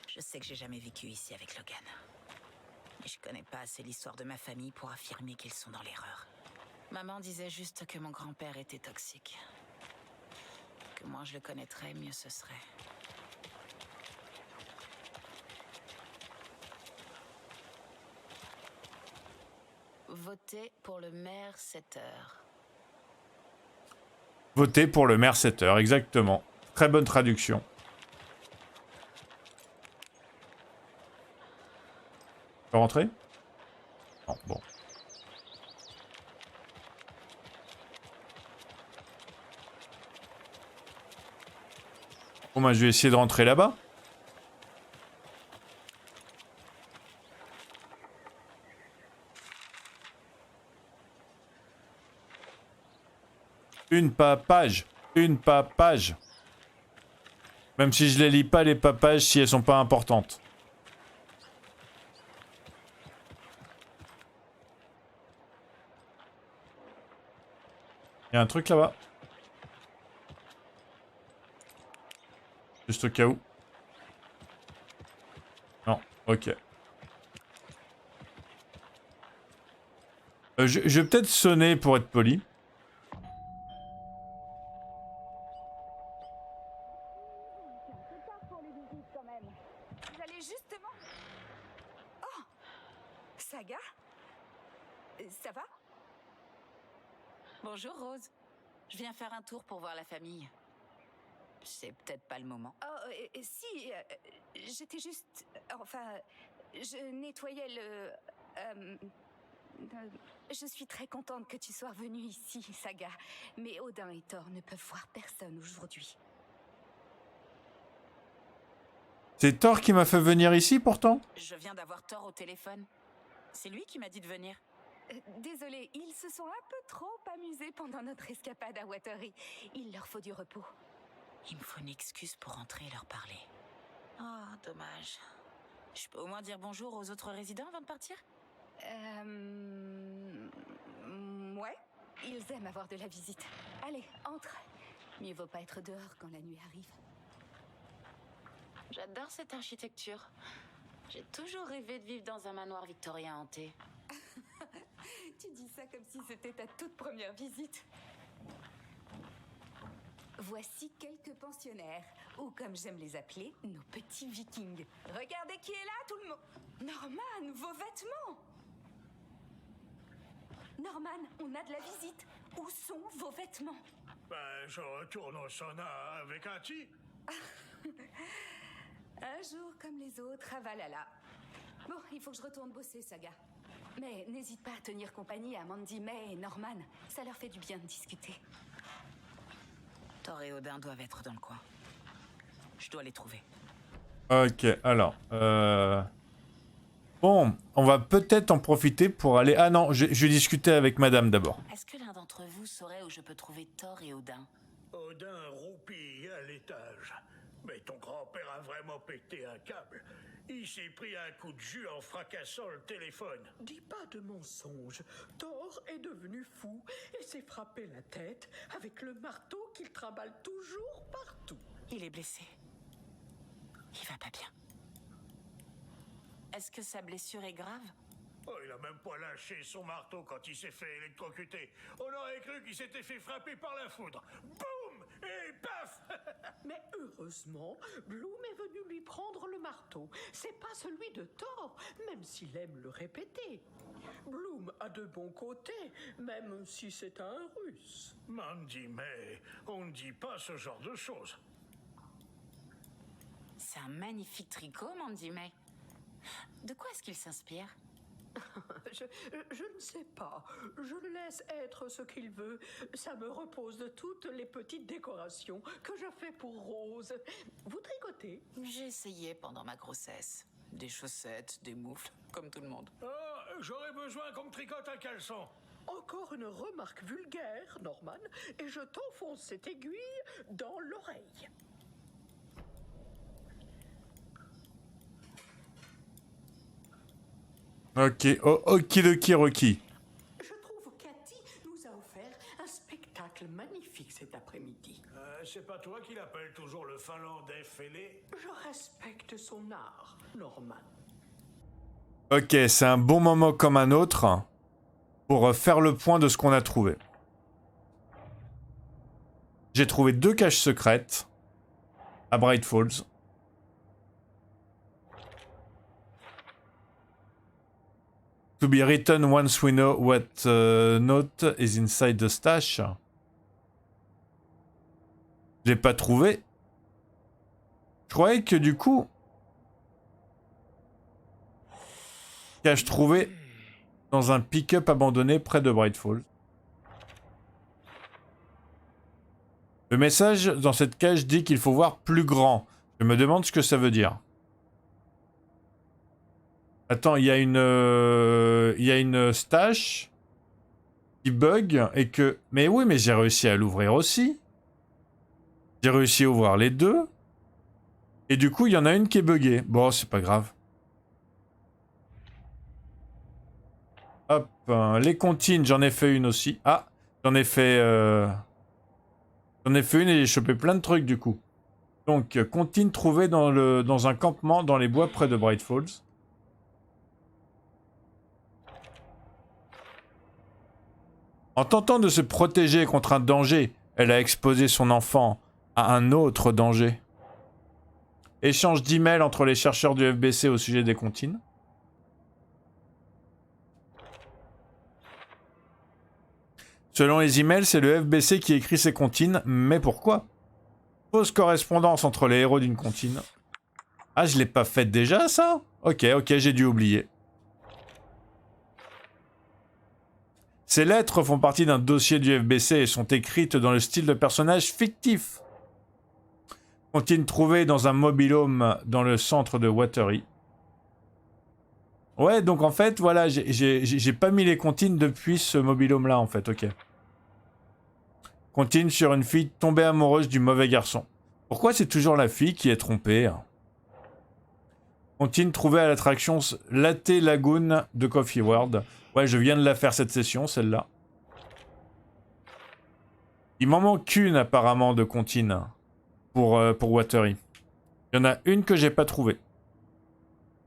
Je sais que j'ai jamais vécu ici avec Logan. Mais je connais pas assez l'histoire de ma famille pour affirmer qu'ils sont dans l'erreur. Maman disait juste que mon grand-père était toxique. Que moins je le connaîtrais, mieux ce serait. Votez pour le maire 7 heures. Voter pour le maire 7 heures, exactement. Très bonne traduction. Tu peux rentrer? Non, bon. Bon, bah, je vais essayer de rentrer là-bas. Une page. Une page. Même si je les lis pas, les pages, si elles sont pas importantes. Il y a un truc là-bas. Juste au cas où. Non, ok. Je vais peut-être sonner pour être poli. J'allais justement... Oh, Saga? Ça va? Bonjour Rose. Je viens faire un tour pour voir la famille. C'est peut-être pas le moment. Oh, si, j'étais juste... enfin, je nettoyais le... je suis très contente que tu sois venue ici, Saga. Mais Odin et Thor ne peuvent voir personne aujourd'hui. C'est Thor qui m'a fait venir ici pourtant? Je viens d'avoir Thor au téléphone. C'est lui qui m'a dit de venir. Désolée, ils se sont un peu trop amusés pendant notre escapade à Watery. Il leur faut du repos. Il me faut une excuse pour rentrer et leur parler. Oh, dommage. Je peux au moins dire bonjour aux autres résidents avant de partir? Ouais. Ils aiment avoir de la visite. Allez, entre. Mieux vaut pas être dehors quand la nuit arrive. J'adore cette architecture. J'ai toujours rêvé de vivre dans un manoir victorien hanté. Tu dis ça comme si c'était ta toute première visite. Voici quelques pensionnaires, ou comme j'aime les appeler, nos petits vikings. Regardez qui est là, tout le monde. Norman, vos vêtements. Norman, on a de la visite. Où sont vos vêtements? Ben, je retourne au sauna avec un type. Un jour comme les autres à Valhalla. Bon, il faut que je retourne bosser, Saga. Mais n'hésite pas à tenir compagnie à Mandy, May et Norman. Ça leur fait du bien de discuter. Thor et Odin doivent être dans le coin. Je dois les trouver. Ok, alors... Bon, on va peut-être en profiter pour aller... Ah non, je vais discuter avec madame d'abord. Est-ce que l'un d'entre vous saurait où je peux trouver Thor et Odin? Odin roupille à l'étage. Mais ton grand-père a vraiment pété un câble. Il s'est pris un coup de jus en fracassant le téléphone. Dis pas de mensonges. Thor est devenu fou et s'est frappé la tête avec le marteau qu'il trimballe toujours partout. Il est blessé. Il va pas bien. Est-ce que sa blessure est grave? Oh, il a même pas lâché son marteau quand il s'est fait électrocuter. On aurait cru qu'il s'était fait frapper par la foudre. Boum! Et paf! Mais heureusement, Bloom est venu lui prendre le marteau. C'est pas celui de Thor, même s'il aime le répéter. Bloom a de bons côtés, même si c'est un russe. Mandy May, on ne dit pas ce genre de choses. C'est un magnifique tricot, Mandy May. De quoi est-ce qu'il s'inspire? Je ne sais pas. Je le laisse être ce qu'il veut. Ça me repose de toutes les petites décorations que je fais pour Rose. Vous tricotez? J'ai essayé pendant ma grossesse. Des chaussettes, des moufles, comme tout le monde. Ah, j'aurais besoin qu'on me tricote un caleçon. Encore une remarque vulgaire, Norman, et je t'enfonce cette aiguille dans l'oreille. Ok, okidoki Rocky. Je trouve Cathy nous a offert un spectacle magnifique cet après-midi. C'est pas toi qui l'appelle toujours le finlandais fêlé? Je respecte son art, Norman. Ok, c'est un bon moment comme un autre pour faire le point de ce qu'on a trouvé. J'ai trouvé 2 caches secrètes à Bright Falls. To be written once we know what note is inside the stash. Je l'ai pas trouvé. Je croyais que du coup... Cache trouvé dans un pick-up abandonné près de Bright Falls. Le message dans cette cage dit qu'il faut voir plus grand. Je me demande ce que ça veut dire. Attends, il y a une stash qui bug et que... Mais oui, mais j'ai réussi à l'ouvrir aussi. J'ai réussi à ouvrir les deux. Et du coup, il y en a une qui est buggée. Bon, c'est pas grave. Hop, les comptines, j'en ai fait une aussi. Ah, j'en ai fait une et j'ai chopé plein de trucs du coup. Donc, comptine trouvée dans un campement dans les bois près de Bright Falls. En tentant de se protéger contre un danger, elle a exposé son enfant à un autre danger. Échange d'emails entre les chercheurs du FBC au sujet des comptines. Selon les emails, c'est le FBC qui écrit ces comptines, mais pourquoi? Fausse correspondance entre les héros d'une comptine. Ah, je l'ai pas faite déjà, ça? Ok, j'ai dû oublier. Ces lettres font partie d'un dossier du FBC et sont écrites dans le style de personnages fictifs. Comptine trouvée dans un mobil-home dans le centre de Watery. Ouais, donc en fait, voilà, j'ai pas mis les comptines depuis ce mobil-home là, en fait, ok. Comptine sur une fille tombée amoureuse du mauvais garçon. Pourquoi c'est toujours la fille qui est trompée? Comptine trouvée à l'attraction Latte Lagoon de Coffee World. Ouais, je viens de la faire cette session, celle-là. Il m'en manque une apparemment de comptine pour Watery. Il y en a une que j'ai pas trouvée.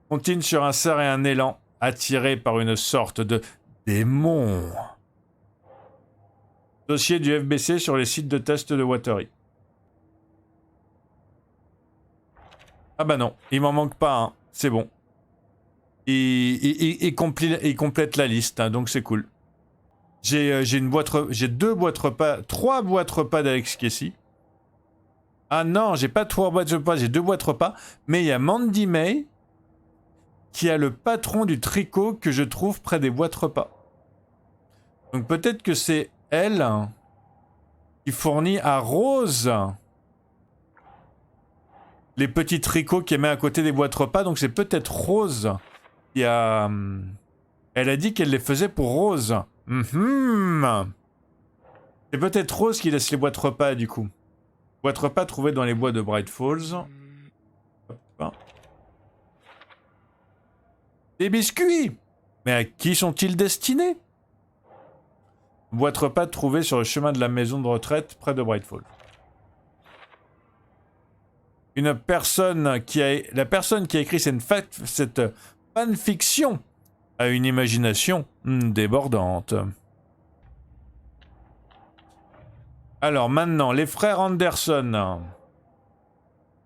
Comptine sur un cerf et un élan, attiré par une sorte de démon. Dossier du FBC sur les sites de test de Watery. Ah bah non, il m'en manque pas un, c'est bon. Il complète la liste, hein, donc c'est cool. J'ai deux boîtes repas, 3 boîtes repas d'Alex Casey. Ah non, j'ai pas 3 boîtes repas, j'ai 2 boîtes repas, mais il y a Mandy May qui a le patron du tricot que je trouve près des boîtes repas. Donc peut-être que c'est elle qui fournit à Rose les petits tricots qu'elle met à côté des boîtes repas, donc c'est peut-être Rose qui a... Elle a dit qu'elle les faisait pour Rose. C'est peut-être Rose qui laisse les boîtes repas du coup. Boîtes repas trouvées dans les bois de Bright Falls. Hop. Des biscuits! Mais à qui sont-ils destinés? Boîte repas trouvée sur le chemin de la maison de retraite près de Bright Falls. La personne qui a écrit cette fanfiction a une imagination débordante. Alors maintenant, les frères Anderson.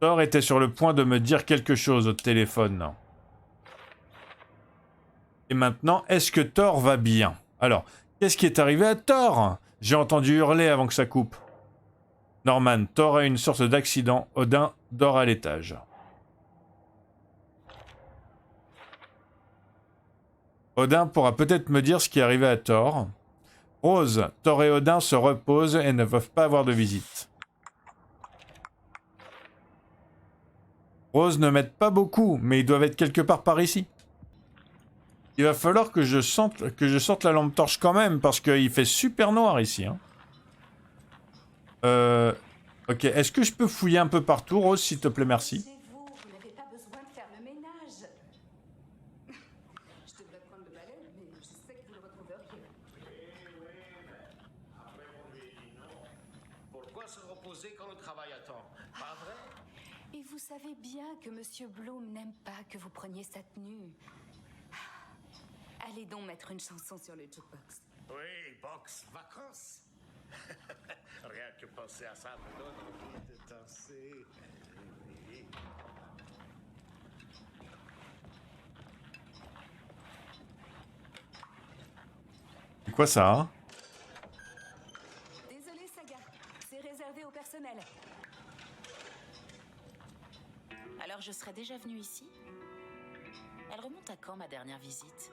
Thor était sur le point de me dire quelque chose au téléphone. Et maintenant, est-ce que Thor va bien? Alors, qu'est-ce qui est arrivé à Thor? J'ai entendu hurler avant que ça coupe. Norman, Thor a une sorte d'accident. Odin dort à l'étage. Odin pourra peut-être me dire ce qui est arrivé à Thor. Rose, Thor et Odin se reposent et ne peuvent pas avoir de visite. Rose ne m'aide pas beaucoup, mais ils doivent être quelque part par ici. Il va falloir que je sorte la lampe torche quand même, parce qu'il fait super noir ici. Hein. Ok, est-ce que je peux fouiller un peu partout, Rose, s'il te plaît, merci. C'est vous, vous n'avez pas besoin de faire le ménage. Je devrais prendre le balai, mais je sais que vous le retrouveriez. Pourquoi se reposer quand le travail attend? Pas vrai? Et vous savez bien que Monsieur Bloom n'aime pas que vous preniez sa tenue. Allez donc mettre une chanson sur le jukebox. Oui, box vacances. Rien que penser à ça me donne envie de danser. Oui. quoi ça hein? Désolé, Saga. C'est réservé au personnel. Alors je serais déjà venue ici? Elle remonte à quand ma dernière visite?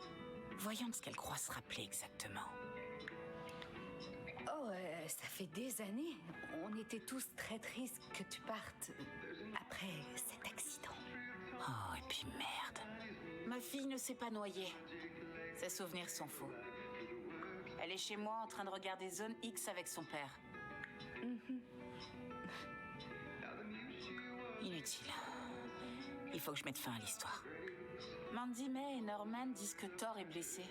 Voyons ce qu'elle croit se rappeler exactement. Oh, ça fait des années. On était tous très tristes que tu partes après cet accident. Oh, et puis merde. Ma fille ne s'est pas noyée. Ses souvenirs sont faux. Elle est chez moi en train de regarder Zone X avec son père. Inutile. Il faut que je mette fin à l'histoire. Mandy May et Norman disent que Thor est blessé.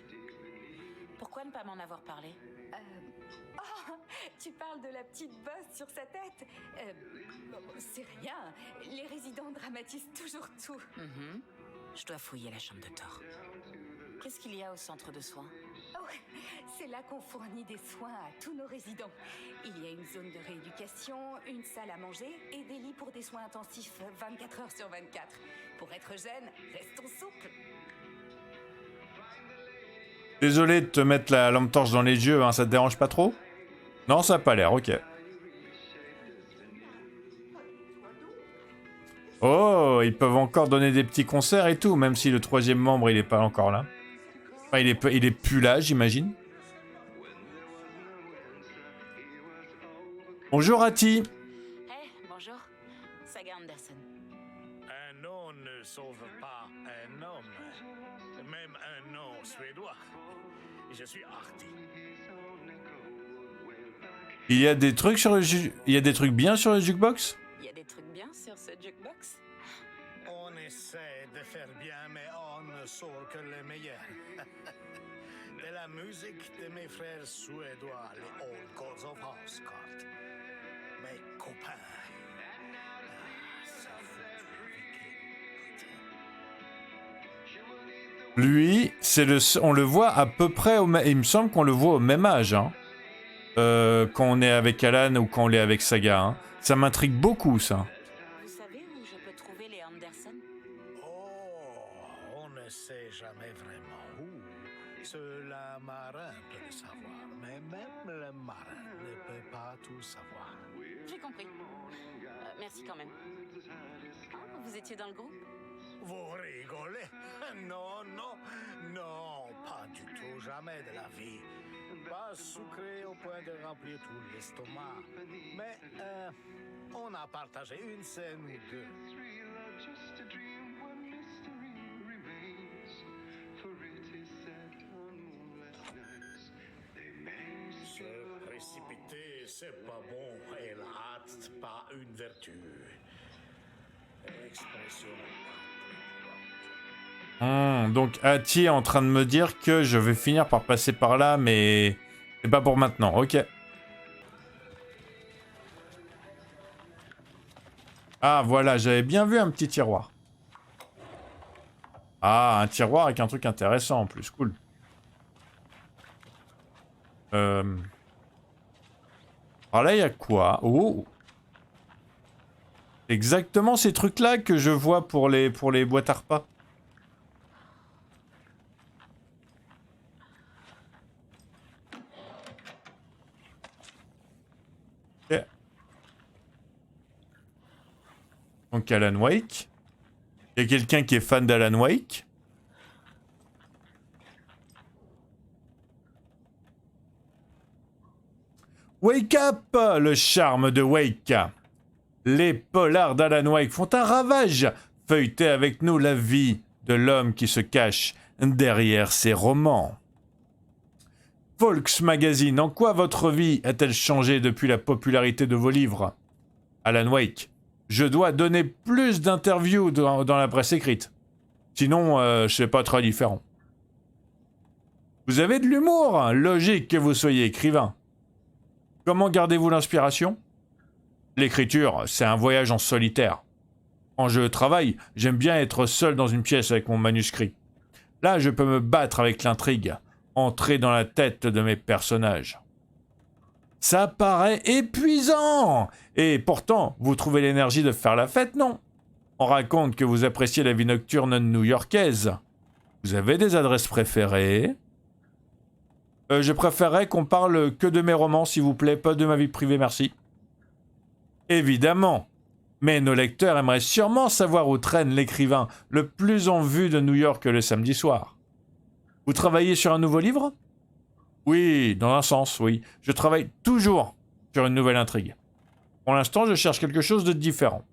Pourquoi ne pas m'en avoir parlé? Oh, tu parles de la petite bosse sur sa tête. C'est rien. Les résidents dramatisent toujours tout. Je dois fouiller la chambre de Thor. Qu'est-ce qu'il y a au centre de soins? Oh, c'est là qu'on fournit des soins à tous nos résidents. Il y a une zone de rééducation, une salle à manger et des lits pour des soins intensifs 24 heures sur 24. Pour être jeune, restons souples. Désolé de te mettre la lampe torche dans les yeux, hein, ça te dérange pas trop? Non, ça a pas l'air, ok. Oh, ils peuvent encore donner des petits concerts et tout, même si le troisième membre il est pas encore là. Enfin, il est plus là, j'imagine. Bonjour Ati. Hey, bonjour. Saga Anderson. Un nom ne sauve pas un homme, même un nom suédois. Je suis Artie. Il y a des trucs sur le il y a des trucs bien sur le jukebox? Il y a des trucs bien sur ce jukebox? On essaie de faire bien, mais on ne sort que le meilleur. De la musique de mes frères suédois, les Old Gods of Asgard. Mes copains. Ça Lui, c'est on le voit à peu près il me semble qu'on le voit au même âge, hein. Quand on est avec Alan ou quand on est avec Saga, hein. Ça m'intrigue beaucoup, ça. Vous savez où je peux trouver les Anderson? Oh, on ne sait jamais vraiment où. Seul un marin peut le savoir, mais même le marin ne peut pas tout savoir. J'ai compris. Merci quand même. Vous étiez dans le groupe? Vous rigolez? Non, non, non, pas du tout, jamais de la vie. Pas sucré au point de remplir tout l'estomac. Mais on a partagé une scène ou deux. Se précipiter, c'est pas bon, et la hâte, pas une vertu. Expression. Donc Ati est en train de me dire que je vais finir par passer par là, mais c'est pas pour maintenant, ok. Ah voilà, j'avais bien vu un petit tiroir. Ah, un tiroir avec un truc intéressant en plus, cool. Alors là, il y a quoi? Oh! Exactement ces trucs-là que je vois pour les boîtes à repas. Ok. Donc Alan Wake. Il y a quelqu'un qui est fan d'Alan Wake. Wake Up! Le charme de Wake. Les polars d'Alan Wake font un ravage. Feuilletez avec nous la vie de l'homme qui se cache derrière ses romans. Volks Magazine, en quoi votre vie a-t-elle changé depuis la popularité de vos livres? Alan Wake, je dois donner plus d'interviews dans la presse écrite. Sinon, je sais pas très différent. Vous avez de l'humour, logique que vous soyez écrivain. Comment gardez-vous l'inspiration? L'écriture, c'est un voyage en solitaire. Quand je travaille, j'aime bien être seul dans une pièce avec mon manuscrit. Là, je peux me battre avec l'intrigue, entrer dans la tête de mes personnages. Ça paraît épuisant! Et pourtant, vous trouvez l'énergie de faire la fête, non? On raconte que vous appréciez la vie nocturne new-yorkaise. Vous avez des adresses préférées? Je préférerais qu'on parle que de mes romans, s'il vous plaît, pas de ma vie privée, merci. Évidemment. Mais nos lecteurs aimeraient sûrement savoir où traîne l'écrivain le plus en vue de New York le samedi soir. Vous travaillez sur un nouveau livre? Oui, dans un sens, oui. Je travaille toujours sur une nouvelle intrigue. Pour l'instant, je cherche quelque chose de différent.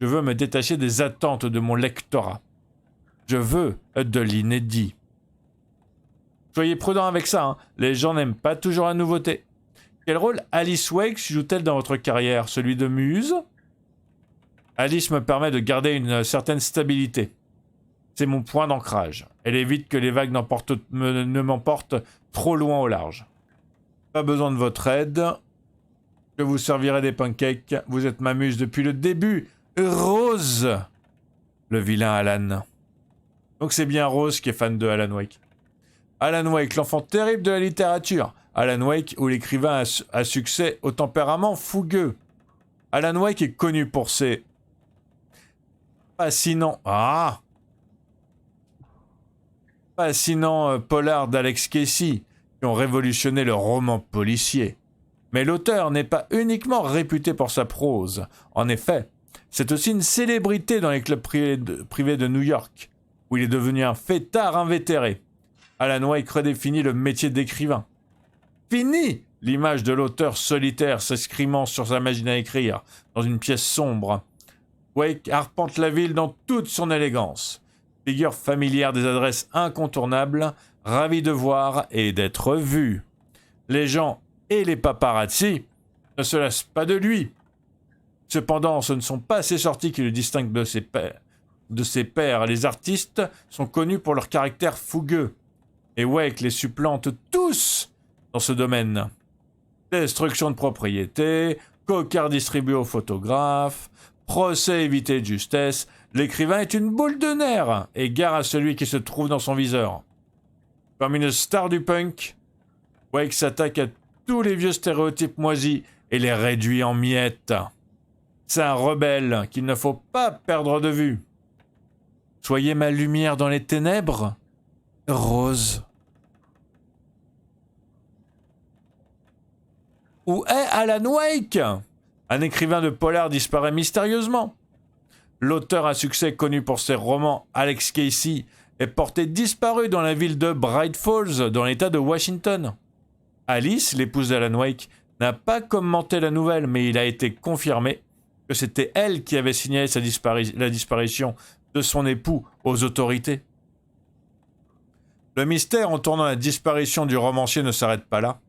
Je veux me détacher des attentes de mon lectorat. Je veux de l'inédit. Soyez prudent avec ça, hein. Les gens n'aiment pas toujours la nouveauté. Quel rôle Alice Wake joue-t-elle dans votre carrière? Celui de muse? Alice me permet de garder une certaine stabilité. C'est mon point d'ancrage. Elle évite que les vagues ne m'emportent trop loin au large. Pas besoin de votre aide. Je vous servirai des pancakes. Vous êtes ma muse depuis le début. Rose! Le vilain Alan. Donc c'est bien Rose qui est fan de Alan Wake. Alan Wake, l'enfant terrible de la littérature. Alan Wake, où l'écrivain a succès au tempérament fougueux. Alan Wake est connu pour ses fascinants polars d'Alex Casey qui ont révolutionné le roman policier. Mais l'auteur n'est pas uniquement réputé pour sa prose. En effet, c'est aussi une célébrité dans les clubs privés de New York, où il est devenu un fêtard invétéré. Alan Wake redéfinit le métier d'écrivain. Fini l'image de l'auteur solitaire s'escrimant sur sa machine à écrire, dans une pièce sombre. Wake arpente la ville dans toute son élégance. Figure familière des adresses incontournables, ravi de voir et d'être vu. Les gens et les paparazzi ne se lassent pas de lui. Cependant, ce ne sont pas ses sorties qui le distinguent de ses pairs. Les artistes sont connus pour leur caractère fougueux. Et Wake les supplante tous dans ce domaine. Destruction de propriété, cocards distribués aux photographes, procès évité de justesse, l'écrivain est une boule de nerfs, et gare à celui qui se trouve dans son viseur. Comme une star du punk, Wake s'attaque à tous les vieux stéréotypes moisis et les réduit en miettes. C'est un rebelle qu'il ne faut pas perdre de vue. Soyez ma lumière dans les ténèbres, Rose. Où est Alan Wake? Un écrivain de polar disparaît mystérieusement. L'auteur à succès connu pour ses romans Alex Casey est porté disparu dans la ville de Bright Falls, dans l'état de Washington. Alice, l'épouse d'Alan Wake, n'a pas commenté la nouvelle, mais il a été confirmé que c'était elle qui avait signalé la disparition de son époux aux autorités. Le mystère entourant la disparition du romancier ne s'arrête pas là.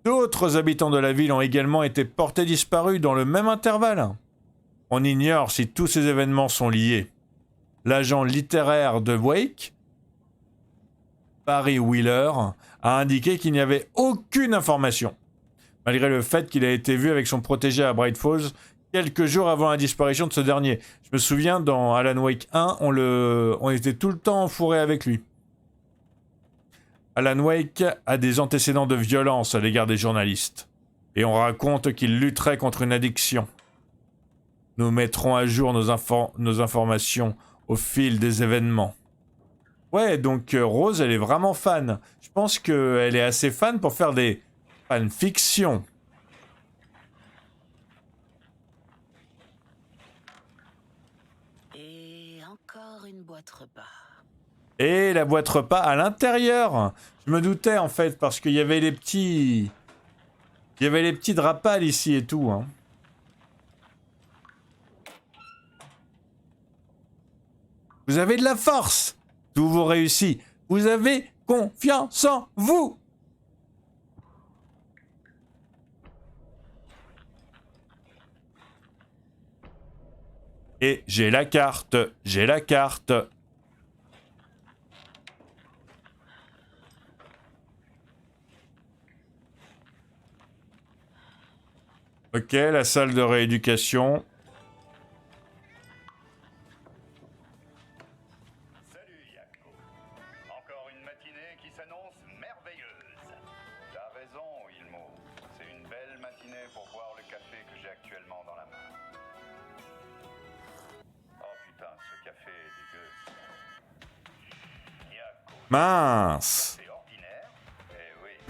D'autres habitants de la ville ont également été portés disparus dans le même intervalle. On ignore si tous ces événements sont liés. L'agent littéraire de Wake, Barry Wheeler, a indiqué qu'il n'y avait aucune information, malgré le fait qu'il a été vu avec son protégé à Bright Falls quelques jours avant la disparition de ce dernier. Je me souviens, dans Alan Wake 1, on était tout le temps fourré avec lui. Alan Wake a des antécédents de violence à l'égard des journalistes, et on raconte qu'il lutterait contre une addiction. Nous mettrons à jour nos informations au fil des événements. Ouais, donc Rose, elle est vraiment fan. Je pense qu'elle est assez fan pour faire des fanfictions. Et encore une boîte repas. Et la boîte repas à l'intérieur. Je me doutais en fait, parce qu'il y avait les petits... Il y avait les petits drapales ici et tout, hein. Vous avez de la force. Tout vous réussit. Vous avez confiance en vous. Et j'ai la carte. J'ai la carte. Ok, la salle de rééducation. Salut Yako. Encore une matinée qui s'annonce merveilleuse. T'as raison, Ilmo. C'est une belle matinée pour boire le café que j'ai actuellement dans la main. Oh putain, ce café est dégueu. Yako. Mince. C'est ordinaire. Eh oui,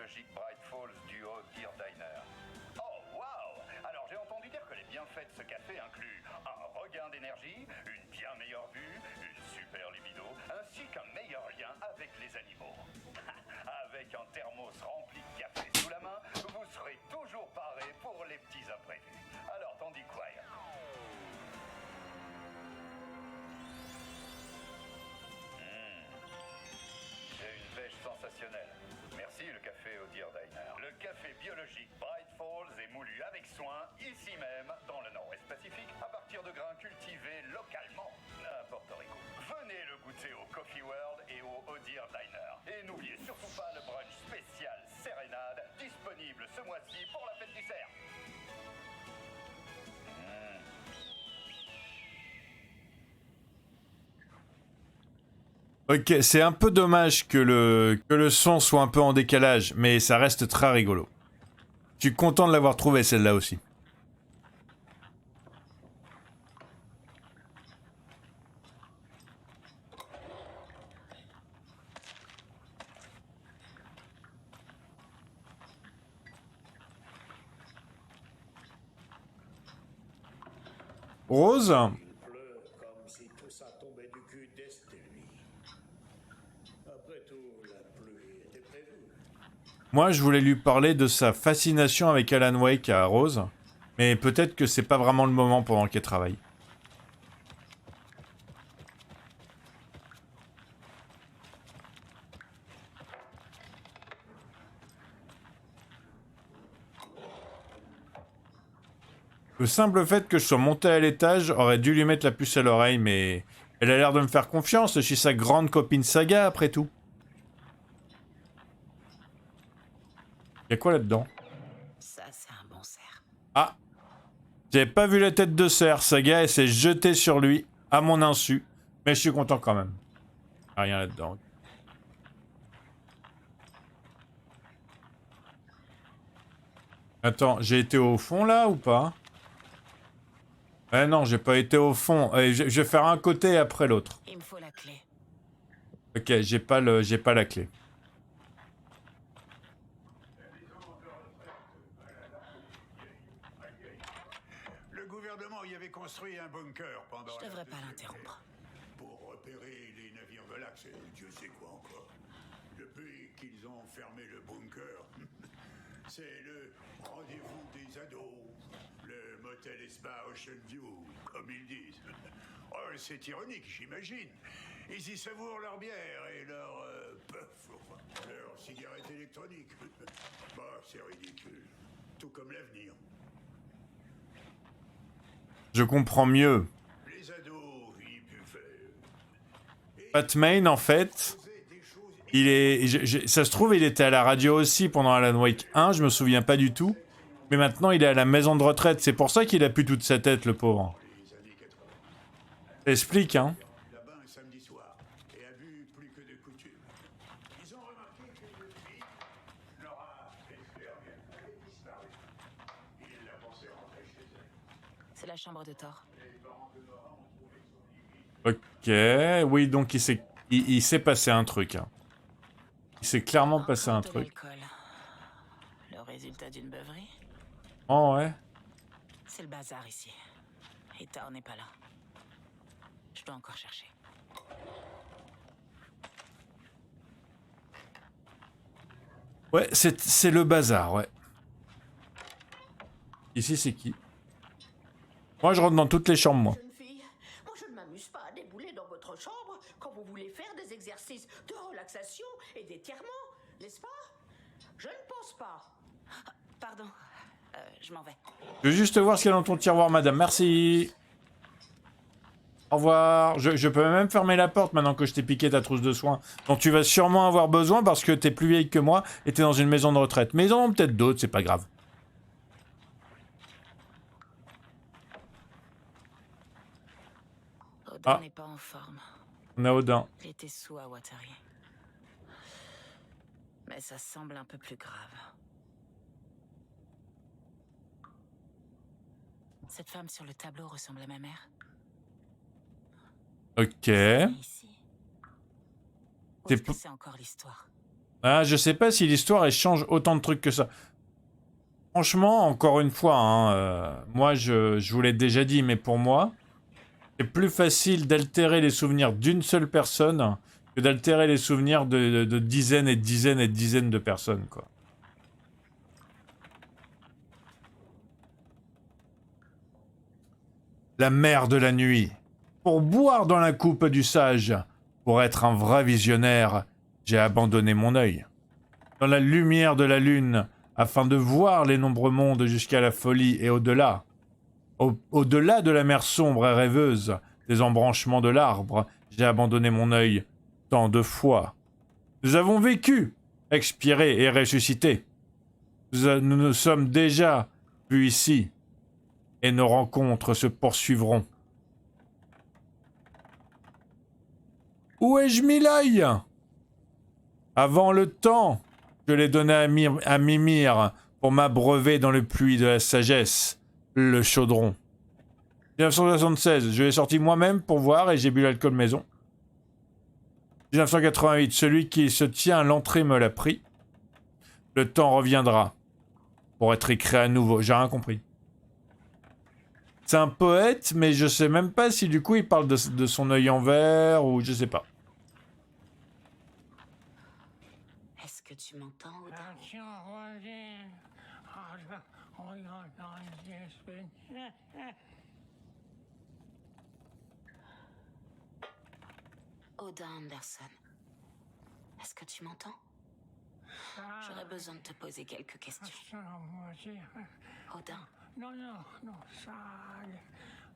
biologique Bright Falls du Haut Deer Diner. Oh, waouh! Alors j'ai entendu dire que les bienfaits de ce café incluent un regain d'énergie, une bien meilleure vue, une super libido, ainsi qu'un meilleur lien avec les animaux. Avec un thermos rempli de café sous la main, vous serez toujours paré pour les petits imprévus. Alors t'en dis quoi? J'ai une pêche sensationnelle. Merci le café au Deer Diner. Le café biologique Bright Falls est moulu avec soin, ici même, dans le nord-ouest Pacifique, à partir de grains cultivés localement à Porto Rico. Venez le goûter au Coffee World et au Deer Diner. Et n'oubliez surtout pas le brunch spécial Sérénade, disponible ce mois-ci pour la fête du cerf. Ok, c'est un peu dommage que le son soit un peu en décalage, mais ça reste très rigolo. Je suis content de l'avoir trouvé celle-là aussi. Rose? Il pleut comme si tout ça tombait du cul d'Esteli. Après tout, la pluie était prévue. Moi, je voulais lui parler de sa fascination avec Alan Wake à Rose, mais peut-être que c'est pas vraiment le moment pendant qu'elle travaille. Le simple fait que je sois monté à l'étage aurait dû lui mettre la puce à l'oreille, mais elle a l'air de me faire confiance, je suis sa grande copine Saga après tout. Y'a quoi là-dedans? Ça, c'est un bon cerf. Ah! J'avais pas vu la tête de cerf, Saga elle s'est jetée sur lui, à mon insu, mais je suis content quand même. Ah, rien là-dedans. Attends, j'ai été au fond là ou pas? Eh non, j'ai pas été au fond. Je vais faire un côté après l'autre. Il me faut la clé. Ok, j'ai pas la clé. Le gouvernement y avait construit un bunker pendant... Je devrais pas l'interrompre. Pour repérer les navires de l'Axe et Dieu sait quoi encore. Depuis qu'ils ont fermé le bunker, c'est le rendez-vous des ados. Le motel et spa Ocean View, comme ils disent. Oh, c'est ironique, j'imagine. Ils y savourent leur bière et leur... puff, enfin, leur cigarette électronique. Bah, c'est ridicule. Tout comme l'avenir. Je comprends mieux. Les ados, ils buvaient. Pat Main, en fait, il est... ça se trouve, il était à la radio aussi pendant Alan Wake 1, je me souviens pas du tout. Mais maintenant, il est à la maison de retraite. C'est pour ça qu'il a plus toute sa tête, le pauvre. Ça explique, hein. Là-bas un samedi soir et a bu plus que de coutume. Ils ont remarqué que depuis, Laura Esberg avait disparu. Il l'a pensé rentrer chez elle. C'est la chambre de Thor. Ok, oui, donc il s'est passé un truc. Hein. Il s'est clairement passé un truc. Le résultat d'une beuverie. Oh ouais. C'est le bazar ici. Et Thor n'est pas là. Je dois encore chercher. Ouais, c'est le bazar, ouais. Ici, c'est qui? Moi, je rentre dans toutes les chambres, moi. Jeune fille, moi je ne m'amuse pas à débouler dans votre chambre quand vous voulez faire des exercices de relaxation et d'étirement, n'est-ce pas? Je ne pense pas. Pardon, je m'en vais. Je veux juste voir ce qu'il y a dans ton tiroir, madame. Merci. Au revoir. Je peux même fermer la porte maintenant que je t'ai piqué ta trousse de soins. Dont tu vas sûrement avoir besoin parce que t'es plus vieille que moi et t'es dans une maison de retraite. Mais ils en ont peut-être d'autres, c'est pas grave. Odin n'est pas en forme. On a Odin. Il était sous à Watari. Mais ça semble un peu plus grave. Cette femme sur le tableau ressemble à ma mère. Ok. Ici. Ou est-ce que C'est c'est encore l'histoire? Ah, je sais pas si l'histoire elle change autant de trucs que ça. Franchement, encore une fois, hein, moi je vous l'ai déjà dit, mais pour moi, c'est plus facile d'altérer les souvenirs d'une seule personne que d'altérer les souvenirs de dizaines et de dizaines et de dizaines de personnes, quoi. La mer de la nuit. Pour boire dans la coupe du sage, pour être un vrai visionnaire, j'ai abandonné mon œil. Dans la lumière de la lune, afin de voir les nombreux mondes jusqu'à la folie et au-delà. Au-delà de la mer sombre et rêveuse, des embranchements de l'arbre, j'ai abandonné mon œil tant de fois. Nous avons vécu, expiré et ressuscité. Nous nous sommes déjà vus ici, et nos rencontres se poursuivront. Où ai-je mis l'œil? Avant le temps, je l'ai donné à Mimir pour m'abreuver dans le puits de la sagesse, le chaudron. 1976, je l'ai sorti moi-même pour voir et j'ai bu l'alcool maison. 1988, celui qui se tient à l'entrée me l'a pris. Le temps reviendra pour être écrit à nouveau. J'ai rien compris. C'est un poète, mais je sais même pas si du coup il parle de son œil en verre ou je sais pas. Est-ce que tu m'entends, Odin? Odin Anderson, est-ce que tu m'entends? J'aurais besoin de te poser quelques questions. Odin. Non, sale.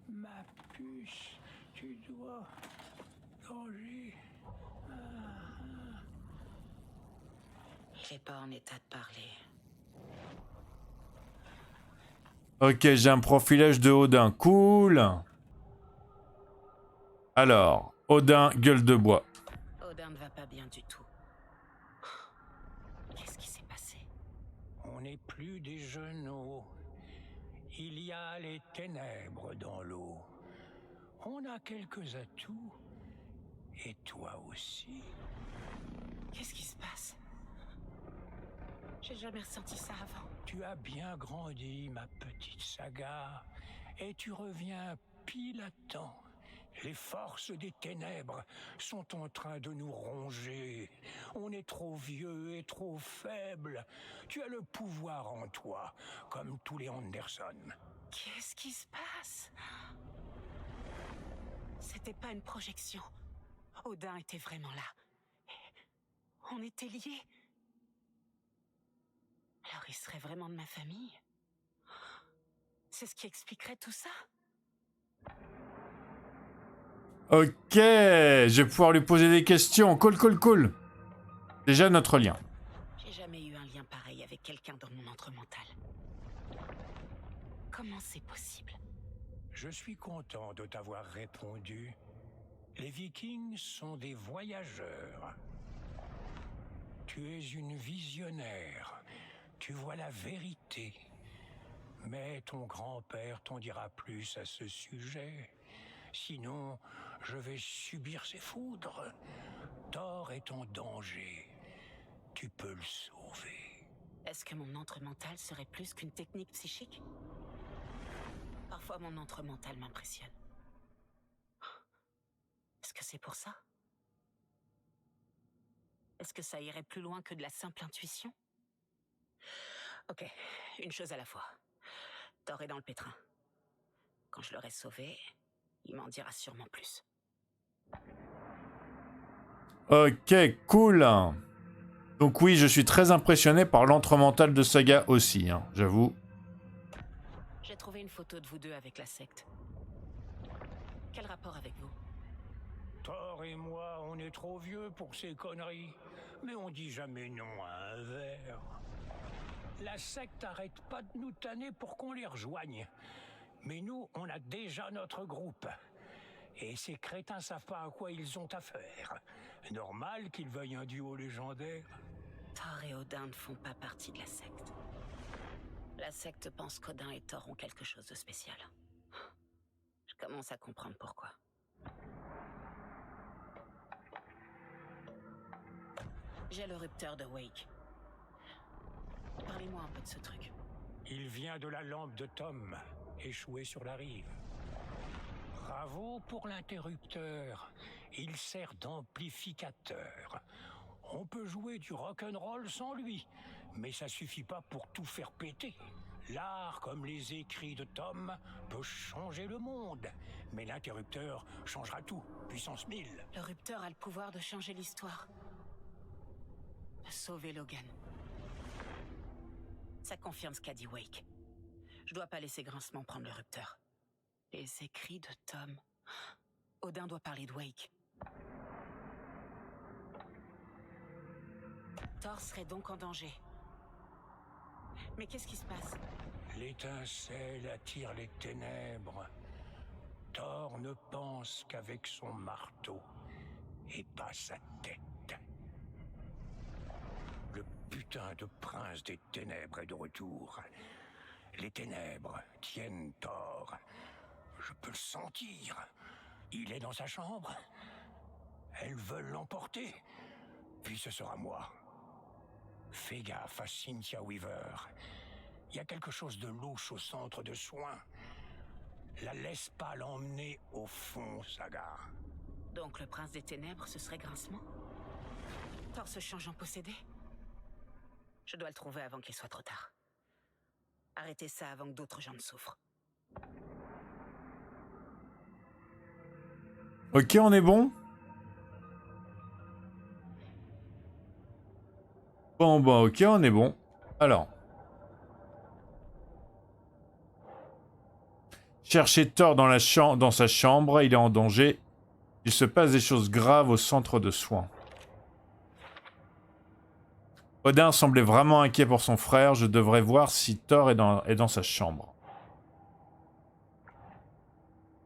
Ma puce, tu dois danger. Il est pas en état de parler. Ok, j'ai un profilage de Odin. Cool. Alors, Odin, gueule de bois. Odin ne va pas bien du tout. Qu'est-ce qui s'est passé? On n'est plus des genoux. Il y a les ténèbres dans l'eau. On a quelques atouts. Et toi aussi. Qu'est-ce qui se passe? J'ai jamais ressenti ça avant. Tu as bien grandi, ma petite Saga. Et tu reviens pile à temps. Les forces des ténèbres sont en train de nous ronger. On est trop vieux et trop faible. Tu as le pouvoir en toi, comme tous les Anderson. Qu'est-ce qui se passe? C'était pas une projection. Odin était vraiment là. On était liés. Alors il serait vraiment de ma famille? C'est ce qui expliquerait tout ça? Ok, je vais pouvoir lui poser des questions. Cool. Déjà notre lien. J'ai jamais eu un lien pareil avec quelqu'un dans mon entremental. Comment c'est possible? Je suis content de t'avoir répondu. Les Vikings sont des voyageurs. Tu es une visionnaire. Tu vois la vérité. Mais ton grand-père t'en dira plus à ce sujet. Sinon, je vais subir ses foudres. Thor est en danger. Tu peux le sauver. Est-ce que mon entremental serait plus qu'une technique psychique? Parfois, mon entremental m'impressionne. Est-ce que c'est pour ça? Est-ce que ça irait plus loin que de la simple intuition? Ok, une chose à la fois. Thor est dans le pétrin. Quand je l'aurai sauvé, il m'en dira sûrement plus. Ok, cool. Donc oui, je suis très impressionné par l'entremental de Saga aussi, hein, j'avoue. J'ai trouvé une photo de vous deux avec la secte. Quel rapport avec vous? Thor et moi, on est trop vieux pour ces conneries. Mais on dit jamais non à un verre. La secte arrête pas de nous tanner pour qu'on les rejoigne. Mais nous, on a déjà notre groupe. Et ces crétins savent pas à quoi ils ont affaire. Normal qu'ils veuillent un duo légendaire. Thor et Odin ne font pas partie de la secte. La secte pense qu'Odin et Thor ont quelque chose de spécial. Je commence à comprendre pourquoi. J'ai le rupteur de Wake. Parlez-moi un peu de ce truc. Il vient de la lampe de Tom, échouée sur la rive. Bravo pour l'interrupteur. Il sert d'amplificateur. On peut jouer du rock'n'roll sans lui, mais ça suffit pas pour tout faire péter. L'art, comme les écrits de Tom, peut changer le monde, mais l'interrupteur changera tout, puissance 1000. Le rupteur a le pouvoir de changer l'histoire. De sauver Logan. Ça confirme ce qu'a dit Wake. Je dois pas laisser Grincement prendre le rupteur. Les écrits de Tom. Odin doit parler de Wake. Thor serait donc en danger. Mais qu'est-ce qui se passe? L'étincelle attire les ténèbres. Thor ne pense qu'avec son marteau et pas sa tête. Le putain de prince des ténèbres est de retour. Les ténèbres tiennent Thor. Je peux le sentir. Il est dans sa chambre. Elles veulent l'emporter. Puis ce sera moi. Fais gaffe à Cynthia Weaver. Il y a quelque chose de louche au centre de soins. La laisse pas l'emmener au fond, Saga. Donc le prince des ténèbres, ce serait Grincement? Thor se change en possédé? Je dois le trouver avant qu'il soit trop tard. Arrêtez ça avant que d'autres gens ne souffrent. Ok, on est bon? Bon, ok, on est bon. Alors. Cherchez Thor dans sa chambre, il est en danger. Il se passe des choses graves au centre de soins. Odin semblait vraiment inquiet pour son frère, je devrais voir si Thor est dans sa chambre.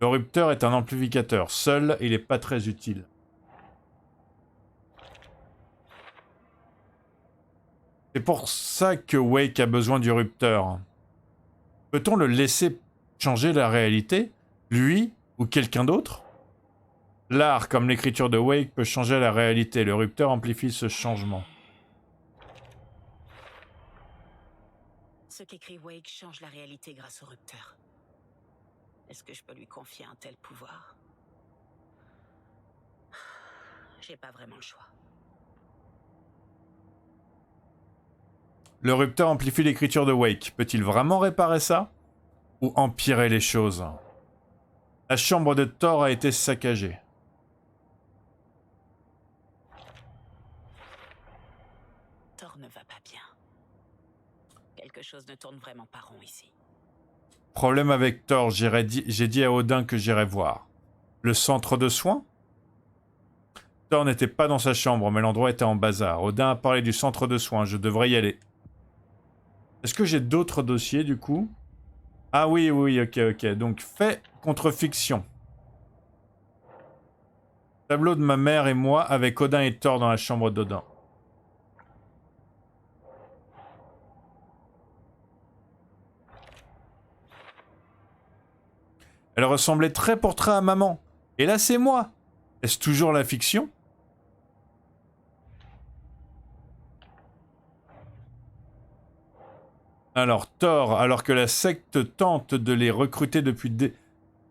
Le rupteur est un amplificateur, seul il n'est pas très utile. C'est pour ça que Wake a besoin du rupteur. Peut-on le laisser changer la réalité, lui ou quelqu'un d'autre? L'art, comme l'écriture de Wake, peut changer la réalité. Le rupteur amplifie ce changement. Ce qu'écrit Wake change la réalité grâce au rupteur. Est-ce que je peux lui confier un tel pouvoir? J'ai pas vraiment le choix. Le rupteur amplifie l'écriture de Wake. Peut-il vraiment réparer ça? Ou empirer les choses? La chambre de Thor a été saccagée. Thor ne va pas bien. Quelque chose ne tourne vraiment pas rond ici. Problème avec Thor, j'ai dit à Odin que j'irais voir. Le centre de soins? Thor n'était pas dans sa chambre, mais l'endroit était en bazar. Odin a parlé du centre de soins, je devrais y aller. Est-ce que j'ai d'autres dossiers du coup? Ah oui, ok. Donc fait contre fiction. Tableau de ma mère et moi avec Odin et Thor dans la chambre d'Odin. Elle ressemblait trait pour trait à maman. Et là c'est moi. Est-ce toujours la fiction? Alors, Thor, alors que la secte tente de les recruter depuis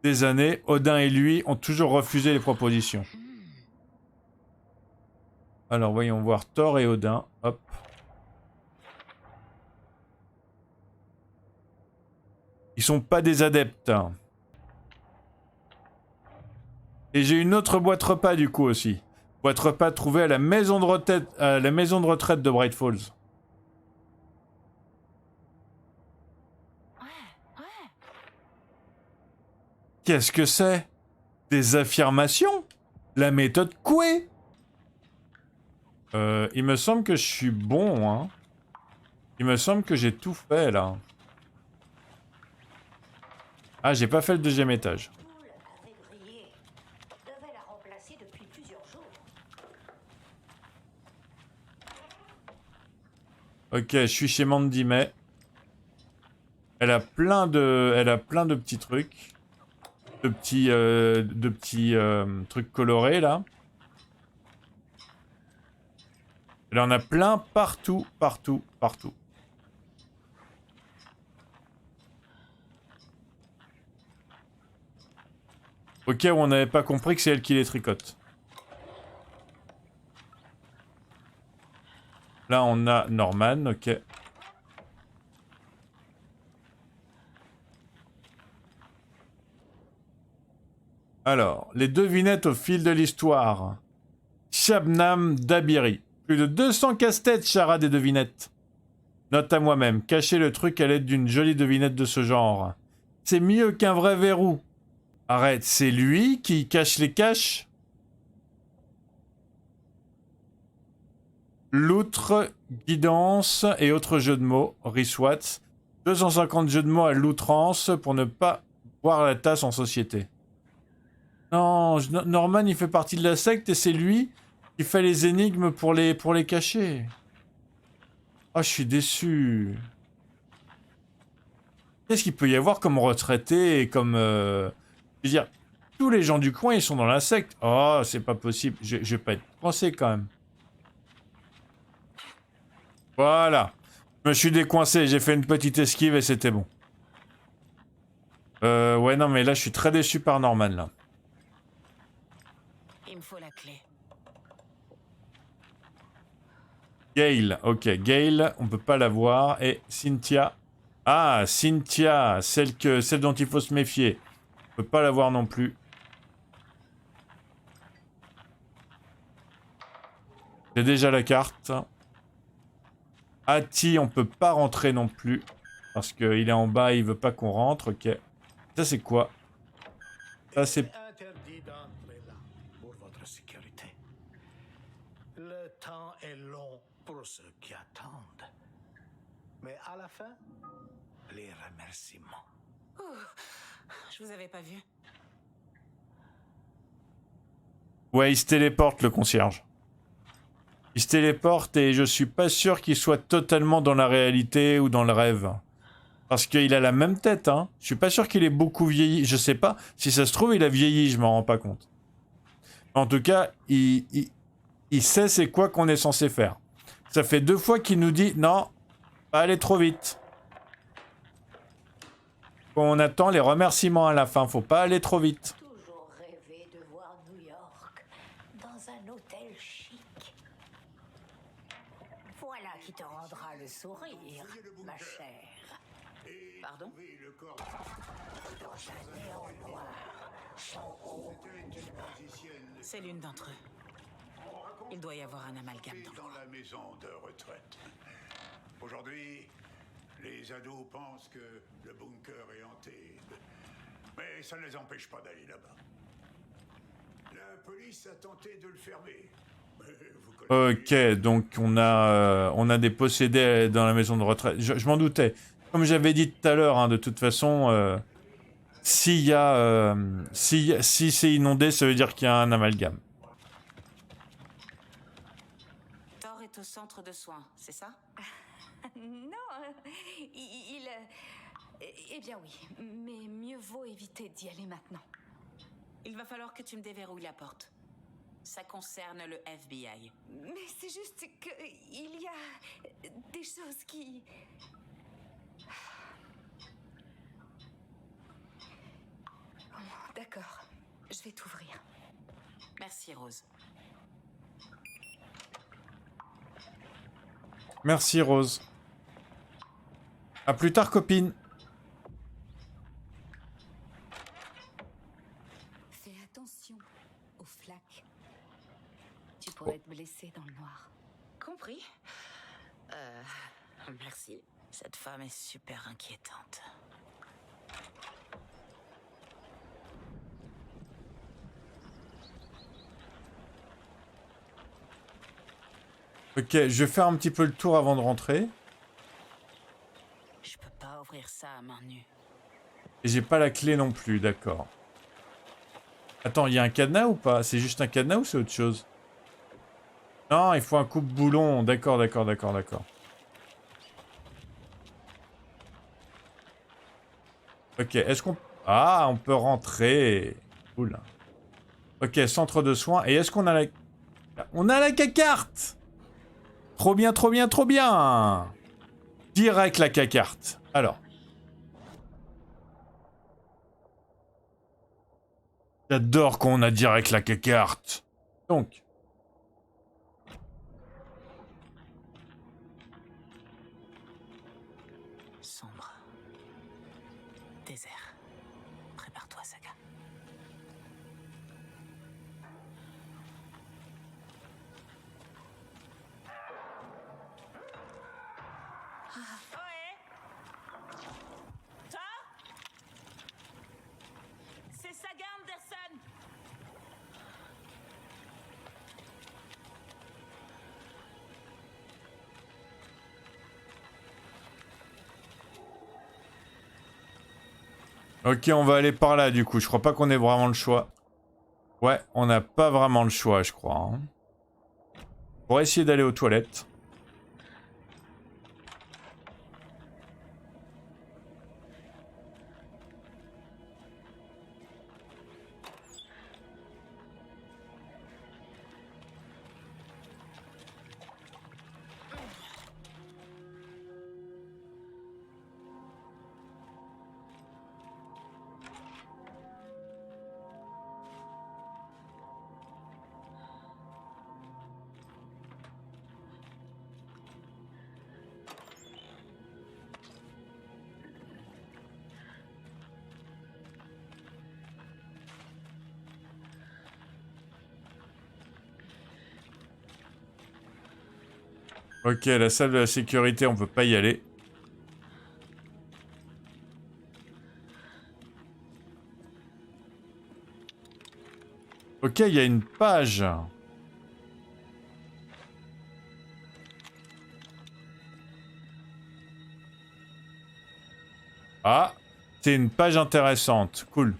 des années, Odin et lui ont toujours refusé les propositions. Alors, voyons voir Thor et Odin. Hop. Ils sont pas des adeptes. Et j'ai une autre boîte repas du coup aussi. Boîte repas trouvée à la maison de retraite de Bright Falls. Qu'est-ce que c'est? Des affirmations? La méthode Coué? Il me semble que je suis bon, hein. Il me semble que j'ai tout fait, là. Ah, j'ai pas fait le deuxième étage. Ok, je suis chez Mandy May. Elle a plein de petits trucs. De petits trucs colorés, là. Il y en a plein partout, partout, partout. Au cas où on n'avait pas compris que c'est elle qui les tricote. Là, on a Norman, ok. Alors, les devinettes au fil de l'histoire. Shabnam Dabiri. Plus de 200 casse-têtes, charades et devinettes. Note à moi-même, cacher le truc à l'aide d'une jolie devinette de ce genre. C'est mieux qu'un vrai verrou. Arrête, c'est lui qui cache les caches? L'outre, guidance et autres jeux de mots. Riswat. 250 jeux de mots à l'outrance pour ne pas boire la tasse en société. Non, Norman il fait partie de la secte et c'est lui qui fait les énigmes pour les cacher. Oh, je suis déçu. Qu'est-ce qu'il peut y avoir comme retraité et comme... Je veux dire, tous les gens du coin ils sont dans la secte. Oh, c'est pas possible. Je vais pas être coincé quand même. Voilà. Je me suis décoincé, j'ai fait une petite esquive et c'était bon. Ouais, non, mais là, je suis très déçu par Norman, là. Il me faut la clé. Gale, ok. Gale, on peut pas la voir. Et Cynthia. Ah, Cynthia, celle dont il faut se méfier. On peut pas la voir non plus. J'ai déjà la carte. Hattie, on peut pas rentrer non plus. Parce qu'il est en bas, il veut pas qu'on rentre. Ok. Ça, c'est quoi? Ça, c'est... Interdit d'entrer là, pour votre sécurité. Le temps est long pour ceux qui attendent. Mais à la fin, les remerciements. Ouh, je vous avais pas vu. Ouais, il se téléporte, le concierge. Il se téléporte et je suis pas sûr qu'il soit totalement dans la réalité ou dans le rêve. Parce qu'il a la même tête, hein. Je suis pas sûr qu'il ait beaucoup vieilli. Je sais pas. Si ça se trouve, il a vieilli, je m'en rends pas compte. En tout cas, il sait c'est quoi qu'on est censé faire. Ça fait 2 fois qu'il nous dit non, pas aller trop vite. On attend les remerciements à la fin, faut pas aller trop vite. Toujours rêvé de voir New York dans un hôtel chic. Voilà qui te rendra le sourire, ma chère. Pardon? Dans un néon noir, sans haut. C'est l'une d'entre eux. Il doit y avoir un amalgame dans la maison de retraite. Aujourd'hui, les ados pensent que le bunker est hanté. Mais ça ne les empêche pas d'aller là-bas. La police a tenté de le fermer. Ok, donc on a des possédés dans la maison de retraite. Je m'en doutais. Comme j'avais dit tout à l'heure, hein, de toute façon, si c'est inondé, ça veut dire qu'il y a un amalgame. Thor est au centre de soins, c'est ça? Non, eh bien oui, mais mieux vaut éviter d'y aller maintenant. Il va falloir que tu me déverrouilles la porte. Ça concerne le FBI. Mais c'est juste que il y a des choses qui... D'accord, je vais t'ouvrir. Merci, Rose. Merci, Rose. À plus tard, copine. Fais attention aux flaques. Tu pourrais te blesser dans le noir. Compris. Merci. Cette femme est super inquiétante. Ok, je vais faire un petit peu le tour avant de rentrer. Je peux pas ouvrir ça à main nue. Et j'ai pas la clé non plus, d'accord. Attends, il y a un cadenas ou pas? C'est juste un cadenas ou c'est autre chose? Non, il faut un coupe-boulon. D'accord, d'accord, d'accord, d'accord. Ok, est-ce qu'on... Ah, on peut rentrer. Cool. Ok, centre de soins. Et est-ce qu'on a la... On a la carte! Trop bien, trop bien, trop bien. Direct la cacarte. Alors. J'adore quand on a direct la cacarte. Donc. Sombre. Désert. Prépare-toi, Saga. C'est Saga Anderson. Ok, on va aller par là du coup. Je crois pas qu'on ait vraiment le choix. Ouais, on n'a pas vraiment le choix, je crois. Hein. On va essayer d'aller aux toilettes. Ok, la salle de la sécurité, on peut pas y aller. Ok, il y a une page. Ah, c'est une page intéressante. Cool.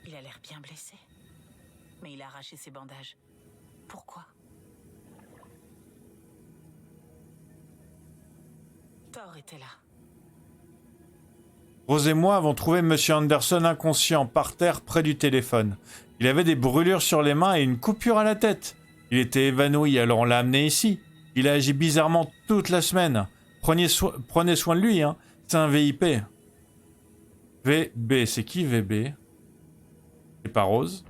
Il a l'air bien blessé. Mais il a arraché ses bandages. Pourquoi? Thor était là. Rose et moi avons trouvé Monsieur Anderson inconscient par terre près du téléphone. Il avait des brûlures sur les mains et une coupure à la tête. Il était évanoui, alors on l'a amené ici. Il a agi bizarrement toute la semaine. Prenez soin de lui, hein. C'est un VIP. VB, c'est qui VB? C'est pas Rose?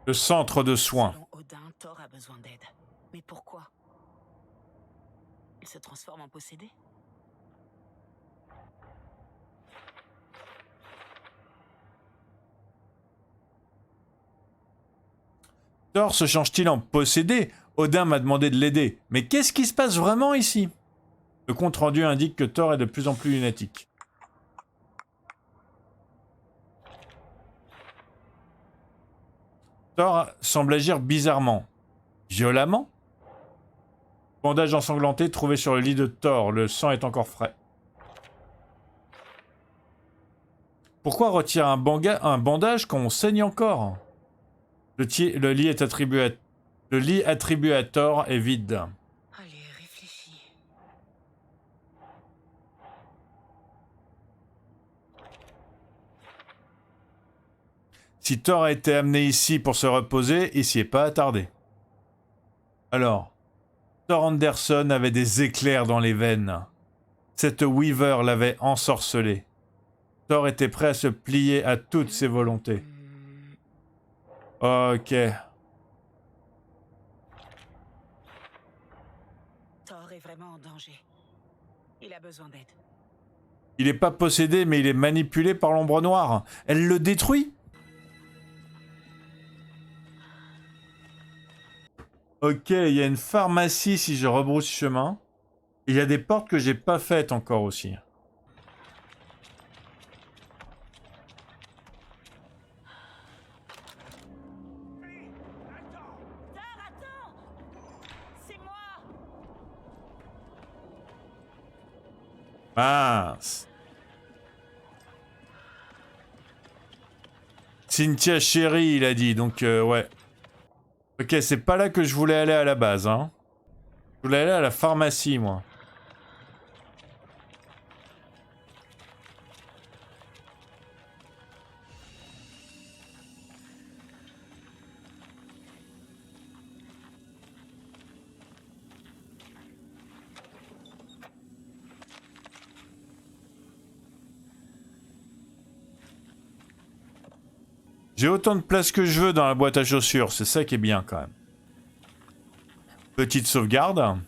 Le centre de soins. Selon Odin, Thor a besoin d'aide. Mais pourquoi? Il se transforme en possédé? Thor se change-t-il en possédé? Odin m'a demandé de l'aider. Mais qu'est-ce qui se passe vraiment ici? Le compte-rendu indique que Thor est de plus en plus lunatique. Thor semble agir bizarrement. Violemment? Bandage ensanglanté trouvé sur le lit de Thor. Le sang est encore frais. Pourquoi retirer un bandage quand on saigne encore? Le lit attribué à Thor est vide. Allez, réfléchis. Si Thor a été amené ici pour se reposer, il s'y est pas attardé. Alors, Thor Anderson avait des éclairs dans les veines. Cette Weaver l'avait ensorcelé. Thor était prêt à se plier à toutes ses volontés. Ok. Thor est vraiment en danger. Il a besoin d'aide. Il n'est pas possédé, mais il est manipulé par l'ombre noire. Elle le détruit? Ok, il y a une pharmacie si je rebrousse chemin. Il y a des portes que j'ai pas faites encore aussi. Mince. Cynthia Chérie, il a dit, donc ouais. Ok, c'est pas là que je voulais aller à la base, hein. Je voulais aller à la pharmacie, moi. J'ai autant de place que je veux dans la boîte à chaussures, c'est ça qui est bien quand même. Petite sauvegarde.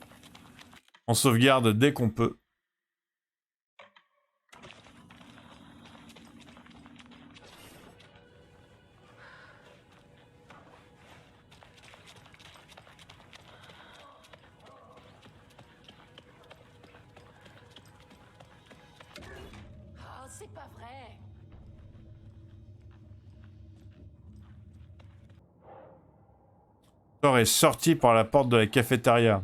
On sauvegarde dès qu'on peut. Oh, c'est pas vrai. Thor est sorti par la porte de la cafétéria.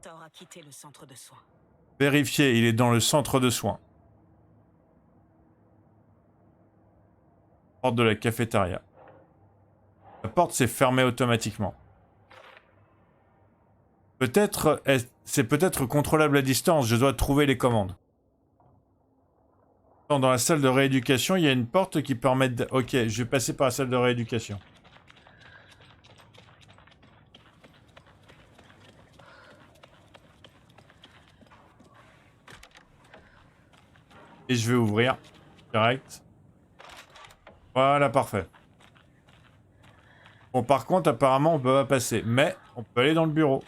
Thor a quitté le centre de soins. Vérifiez, il est dans le centre de soins. Porte de la cafétéria. La porte s'est fermée automatiquement. Peut-être, c'est peut-être contrôlable à distance, je dois trouver les commandes. Dans la salle de rééducation, il y a une porte qui permet de... Ok, je vais passer par la salle de rééducation. Et je vais ouvrir. Direct. Voilà, parfait. Bon, par contre, apparemment, on peut pas passer. Mais, on peut aller dans le bureau.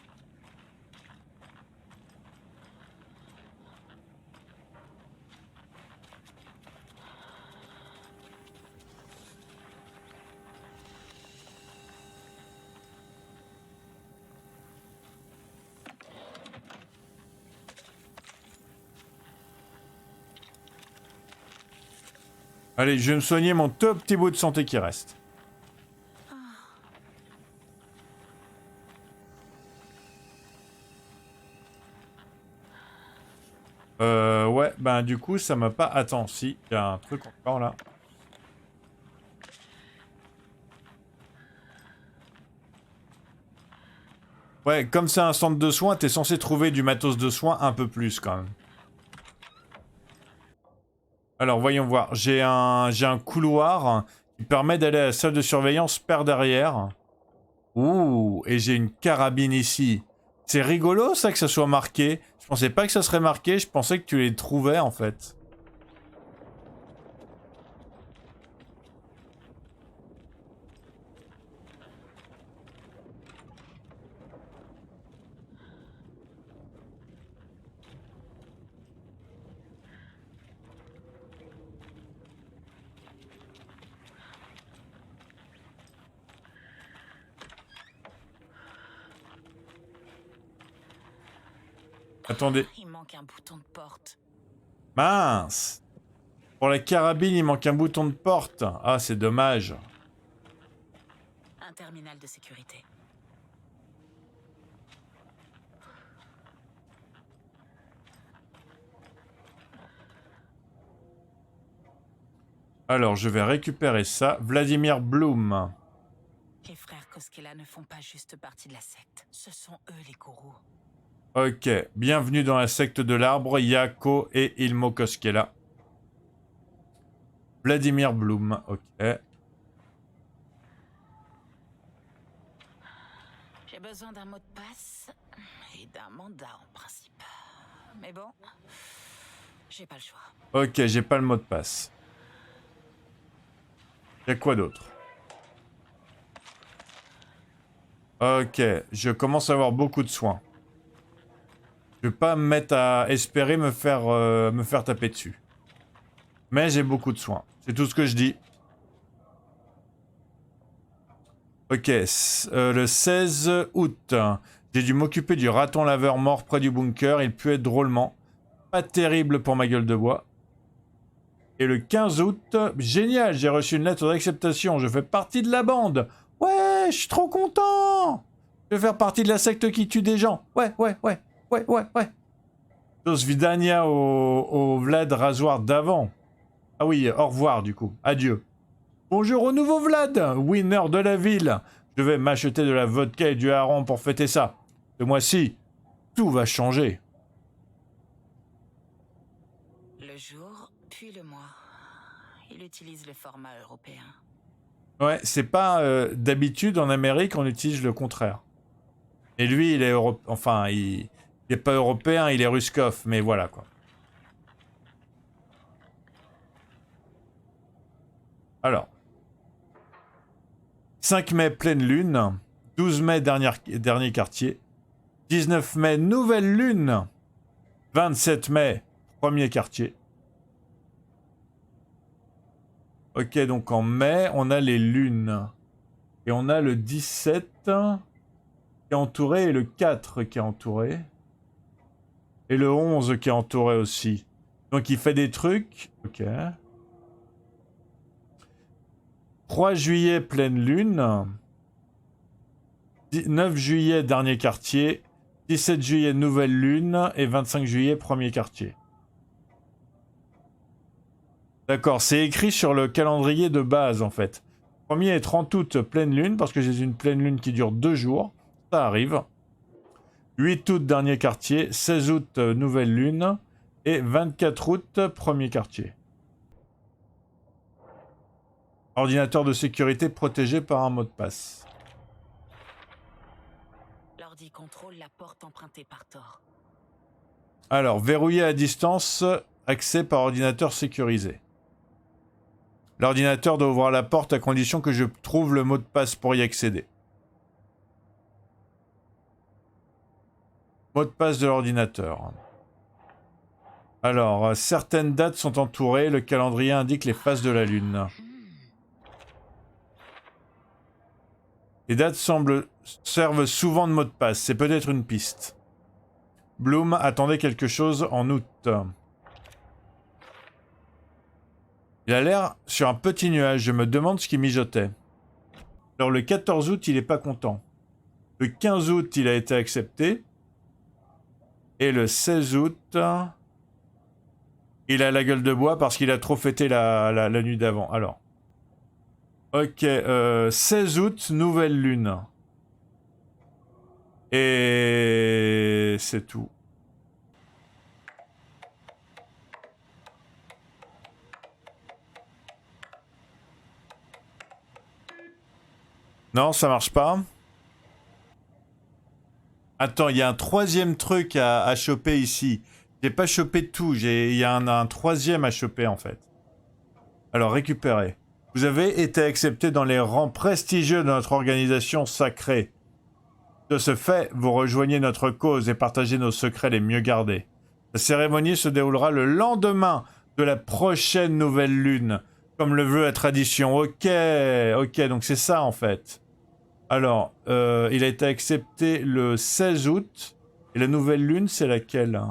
Allez, je vais me soigner mon tout petit bout de santé qui reste. Ouais, ben du coup, ça m'a pas... Attends, si, il y a un truc encore là. Ouais, comme c'est un centre de soins, t'es censé trouver du matos de soins un peu plus quand même. Alors, voyons voir. J'ai un couloir qui permet d'aller à la salle de surveillance par derrière. Ouh, et j'ai une carabine ici. C'est rigolo ça que ça soit marqué. Je pensais pas que ça serait marqué, je pensais que tu les trouvais en fait. Attendez. Il manque un bouton de porte. Mince. Pour la carabine, il manque un bouton de porte. Ah, c'est dommage. Un terminal de sécurité. Alors, je vais récupérer ça. Vladimir Bloom. Les frères Koskela ne font pas juste partie de la secte. Ce sont eux les gourous. Ok, bienvenue dans la secte de l'arbre, Yako et Ilmo Koskela. Vladimir Bloom, ok. J'ai besoin d'un mot de passe et d'un mandat en principe. Mais bon, j'ai pas le choix. Ok, j'ai pas le mot de passe. Y'a quoi d'autre? Ok, je commence à avoir beaucoup de soins. Je vais pas me mettre à espérer me faire taper dessus. Mais j'ai beaucoup de soins. C'est tout ce que je dis. Ok, le 16 août, j'ai dû m'occuper du raton laveur mort près du bunker. Il peut être drôlement pas terrible pour ma gueule de bois. Et le 15 août, génial, j'ai reçu une lettre d'acceptation. Je fais partie de la bande. Ouais, je suis trop content. Je vais faire partie de la secte qui tue des gens. Ouais. Do svidania au Vlad rasoir d'avant. Ah oui, au revoir du coup. Adieu. Bonjour au nouveau Vlad, winner de la ville. Je vais m'acheter de la vodka et du hareng pour fêter ça. Ce mois-ci, tout va changer. Le jour, puis le mois. Il utilise le format européen. Ouais, c'est pas d'habitude en Amérique on utilise le contraire. Et lui, il est enfin, il est pas européen, il est ruskov, mais voilà quoi. Alors, 5 mai, pleine lune. 12 mai, dernier quartier. 19 mai, nouvelle lune. 27 mai, premier quartier. Ok, donc en mai, on a les lunes. Et on a le 17 qui est entouré et le 4 qui est entouré. Et le 11 qui est entouré aussi. Donc il fait des trucs. Ok. 3 juillet, pleine lune. 9 juillet, dernier quartier. 17 juillet, nouvelle lune. Et 25 juillet, premier quartier. D'accord, c'est écrit sur le calendrier de base en fait. 1er et 30 août, pleine lune, parce que j'ai une pleine lune qui dure 2 jours. Ça arrive. 8 août, dernier quartier. 16 août, nouvelle lune. Et 24 août, premier quartier. Ordinateur de sécurité protégé par un mot de passe. L'ordi contrôle la porte empruntée par Thor. Alors, verrouillé à distance, accès par ordinateur sécurisé. L'ordinateur doit ouvrir la porte à condition que je trouve le mot de passe pour y accéder. Mot de passe de l'ordinateur. Alors, certaines dates sont entourées, le calendrier indique les phases de la lune. Les dates servent souvent de mot de passe, c'est peut-être une piste. Bloom attendait quelque chose en août. Il a l'air sur un petit nuage, je me demande ce qu'il mijotait. Alors le 14 août, il est pas content. Le 15 août, il a été accepté. Et le 16 août, il a la gueule de bois parce qu'il a trop fêté la nuit d'avant. Alors. Ok, 16 août, nouvelle lune. Et c'est tout. Non, ça marche pas. Attends, il y a un troisième truc à choper ici. J'ai pas chopé tout, il y a un troisième à choper en fait. Alors, récupérer. Vous avez été accepté dans les rangs prestigieux de notre organisation sacrée. De ce fait, vous rejoignez notre cause et partagez nos secrets les mieux gardés. La cérémonie se déroulera le lendemain de la prochaine nouvelle lune, comme le veut la tradition. Ok, donc c'est ça en fait. Alors, il a été accepté le 16 août, et la nouvelle lune, c'est laquelle ?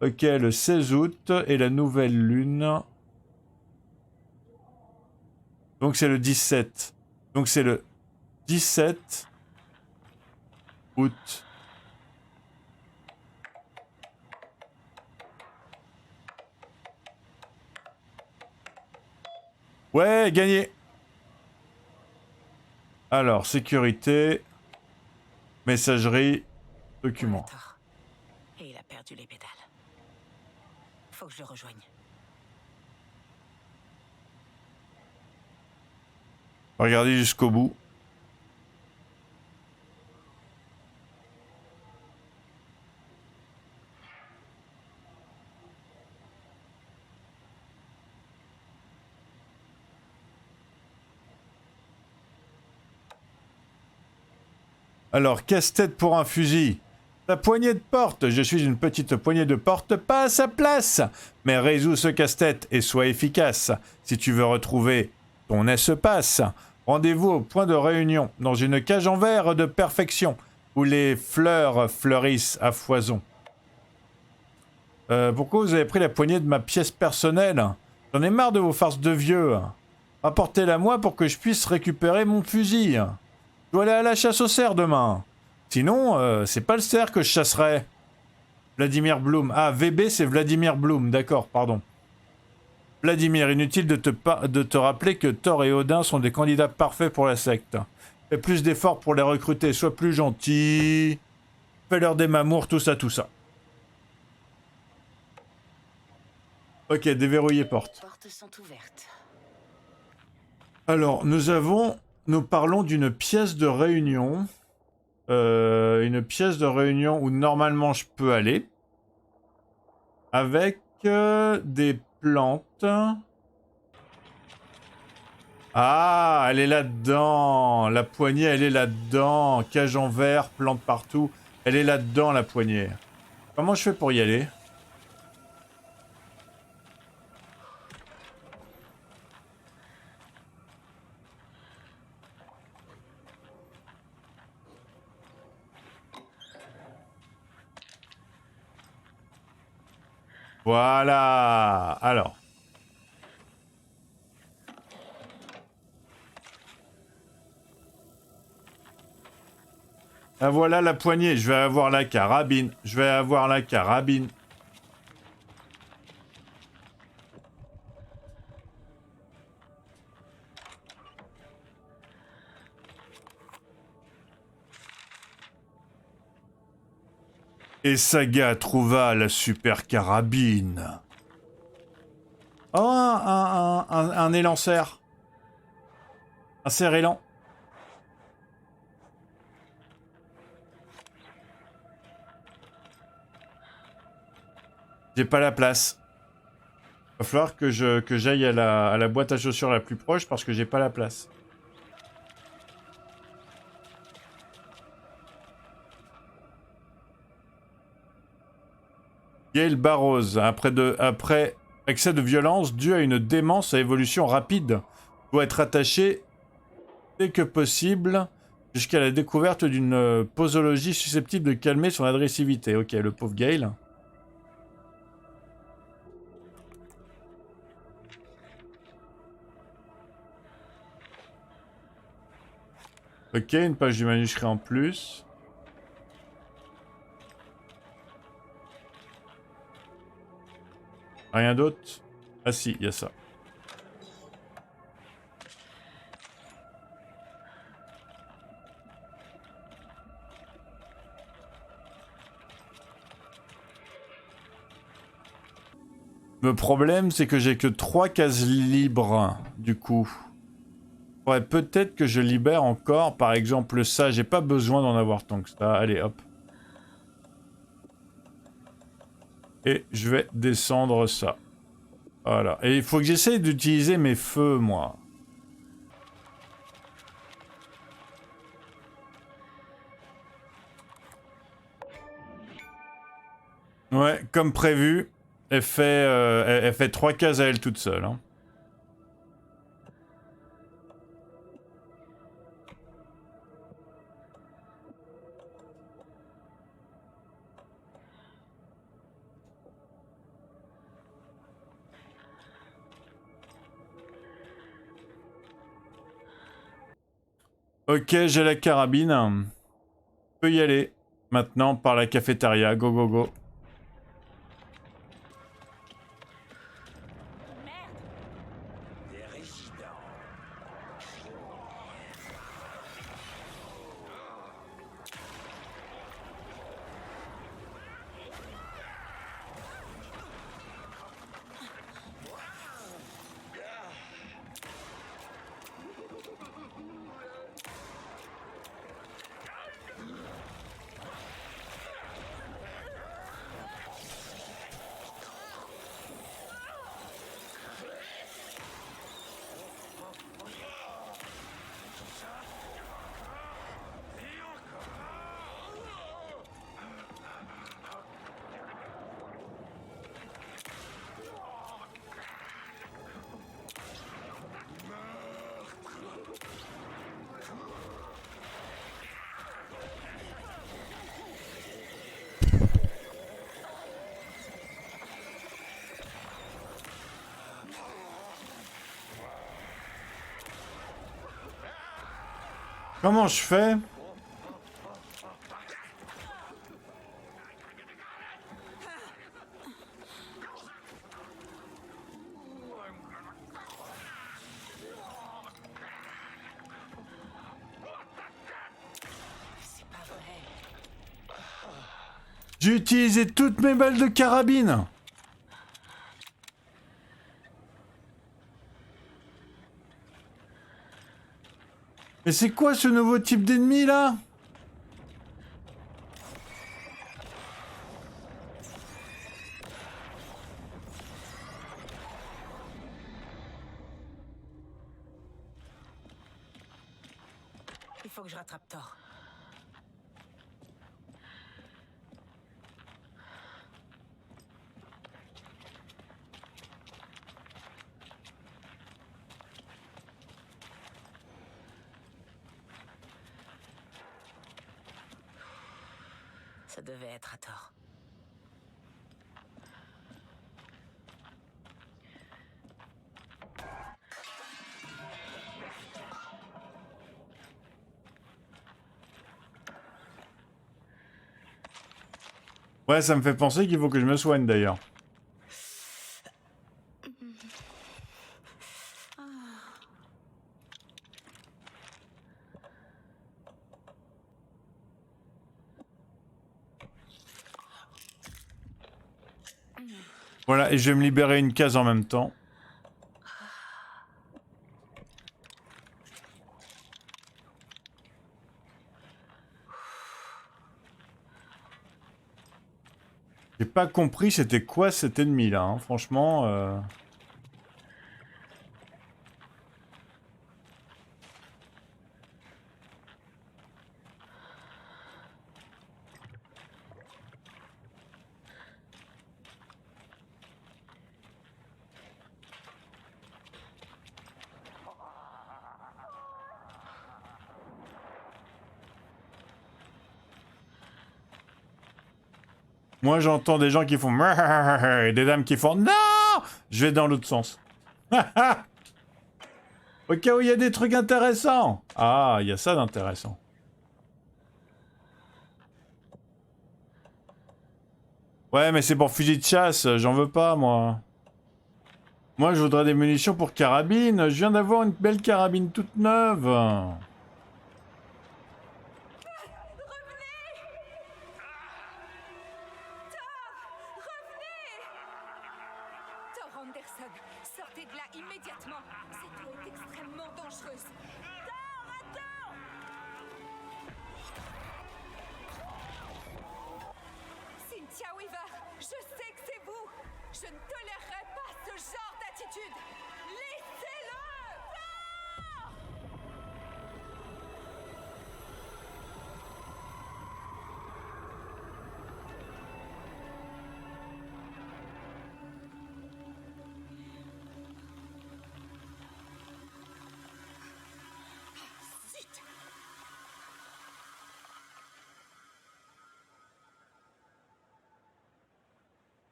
Ok, le 16 août, et la nouvelle lune... Donc c'est le 17. Donc c'est le 17 août. Ouais, gagné. Alors, sécurité, messagerie, document. Et il a perdu les pédales. Faut que je le rejoigne. Regardez jusqu'au bout. Alors, casse-tête pour un fusil. La poignée de porte. Je suis une petite poignée de porte, pas à sa place. Mais résous ce casse-tête et sois efficace. Si tu veux retrouver ton espace, rendez-vous au point de réunion, dans une cage en verre de perfection, où les fleurs fleurissent à foison. Pourquoi vous avez pris la poignée de ma pièce personnelle? J'en ai marre de vos farces de vieux. Rapportez-la moi pour que je puisse récupérer mon fusil. Je dois aller à la chasse aux cerfs demain. Sinon, c'est pas le cerf que je chasserais. Vladimir Bloom. Ah, VB, c'est Vladimir Bloom. D'accord, pardon. Vladimir, inutile de te rappeler que Thor et Odin sont des candidats parfaits pour la secte. Fais plus d'efforts pour les recruter. Sois plus gentil. Fais-leur des mamours, tout ça, tout ça. Ok, déverrouiller porte. Les portes sont ouvertes. Alors, nous parlons d'une pièce de réunion. Une pièce de réunion où normalement je peux aller. Avec des plantes. Ah, elle est là-dedans. La poignée, elle est là-dedans. Cage en verre, plantes partout. Elle est là-dedans, la poignée. Comment je fais pour y aller ? Voilà. Alors. Ah, voilà la poignée. Je vais avoir la carabine. Je vais avoir la carabine. Et Saga trouva la super carabine. Oh, un élan cerf. Un cerf élan. J'ai pas la place. Va falloir que j'aille à la boîte à chaussures la plus proche parce que j'ai pas la place. Gail Barrows, après excès de violence dû à une démence à évolution rapide, doit être attaché dès que possible jusqu'à la découverte d'une posologie susceptible de calmer son agressivité. Ok, le pauvre Gail. Ok, une page du manuscrit en plus. Rien d'autre? Ah si, il y a ça. Le problème, c'est que j'ai que 3 cases libres, du coup. Faudrait peut-être que je libère encore, par exemple ça, j'ai pas besoin d'en avoir tant que ça. Allez, hop. Et je vais descendre ça. Voilà. Et il faut que j'essaye d'utiliser mes feux, moi. Ouais, comme prévu, elle fait 3 cases à elle toute seule. Hein. Ok, j'ai la carabine. Je peux y aller. Maintenant, par la cafétéria. Go, go, go. Comment je fais? J'ai utilisé toutes mes balles de carabine. Mais c'est quoi ce nouveau type d'ennemi là? Il faut que je rattrape Thor. Ça devait être à Thor. Ouais, ça me fait penser qu'il faut que je me soigne d'ailleurs. Voilà, et je vais me libérer une case en même temps. J'ai pas compris c'était quoi cet ennemi là, hein. Franchement... Moi, j'entends des gens qui font et des dames qui font non. Je vais dans l'autre sens. Au cas où il y a des trucs intéressants. Ah, il y a ça d'intéressant. Ouais, mais c'est pour fusil de chasse. J'en veux pas, moi. Moi, je voudrais des munitions pour carabine. Je viens d'avoir une belle carabine toute neuve. Sortez de là immédiatement. Cette eau est extrêmement dangereuse. Thor, attends! Cynthia Weaver, je sais que c'est vous. Je ne tolérerai pas ce genre d'attitude. Laissez-le! Thor!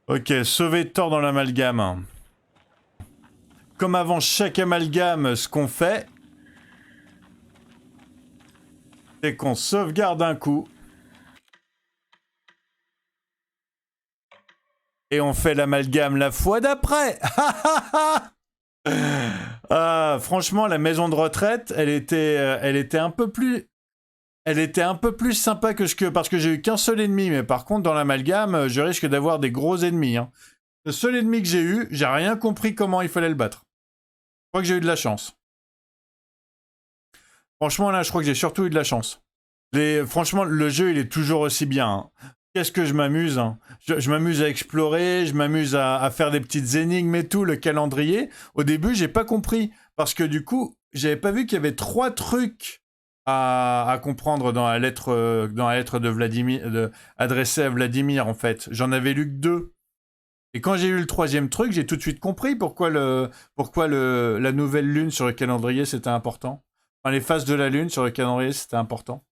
Ok, sauver Thor dans l'amalgame. Comme avant chaque amalgame, ce qu'on fait, c'est qu'on sauvegarde un coup. Et on fait l'amalgame la fois d'après. Franchement, la maison de retraite, elle était un peu plus... Elle était un peu plus sympa que parce que j'ai eu qu'un seul ennemi, mais par contre, dans l'amalgame, je risque d'avoir des gros ennemis. Hein. Le seul ennemi que j'ai eu, j'ai rien compris comment il fallait le battre. Je crois que j'ai eu de la chance. Franchement, là, je crois que j'ai surtout eu de la chance. Franchement, le jeu, il est toujours aussi bien. Hein. Qu'est-ce que je m'amuse, hein. Je m'amuse à explorer, je m'amuse à faire des petites énigmes et tout, le calendrier. Au début, j'ai pas compris, parce que du coup, j'avais pas vu qu'il y avait 3 trucs à comprendre dans la lettre de Vladimir, adressée à Vladimir, en fait. J'en avais lu que 2. Et quand j'ai eu le 3e truc, j'ai tout de suite compris pourquoi la nouvelle lune sur le calendrier, c'était important. Enfin, les phases de la lune sur le calendrier, c'était important.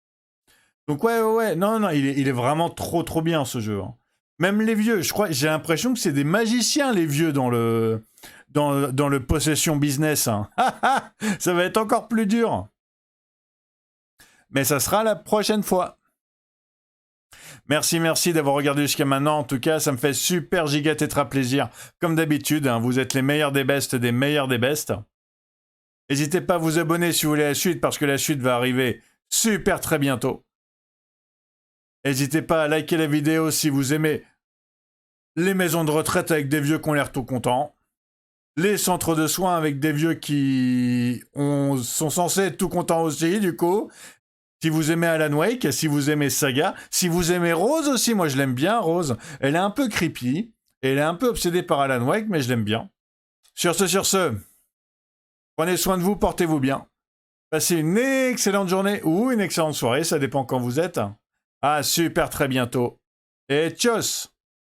Donc ouais, non, il est vraiment trop bien, ce jeu. Hein. Même les vieux, j'ai l'impression que c'est des magiciens, les vieux, dans le possession business. Hein. Ça va être encore plus dur. Mais ça sera la prochaine fois. Merci d'avoir regardé jusqu'à maintenant. En tout cas, ça me fait super giga tétra plaisir. Comme d'habitude, hein, vous êtes les meilleurs des bestes des meilleurs des bestes. N'hésitez pas à vous abonner si vous voulez la suite, parce que la suite va arriver super très bientôt. N'hésitez pas à liker la vidéo si vous aimez les maisons de retraite avec des vieux qui ont l'air tout contents. Les centres de soins avec des vieux qui sont censés être tout contents aussi, du coup. Si vous aimez Alan Wake, si vous aimez Saga, si vous aimez Rose aussi, moi je l'aime bien, Rose. Elle est un peu creepy, elle est un peu obsédée par Alan Wake, mais je l'aime bien. Sur ce, prenez soin de vous, portez-vous bien. Passez une excellente journée ou une excellente soirée, ça dépend quand vous êtes. À super très bientôt. Et tchuss!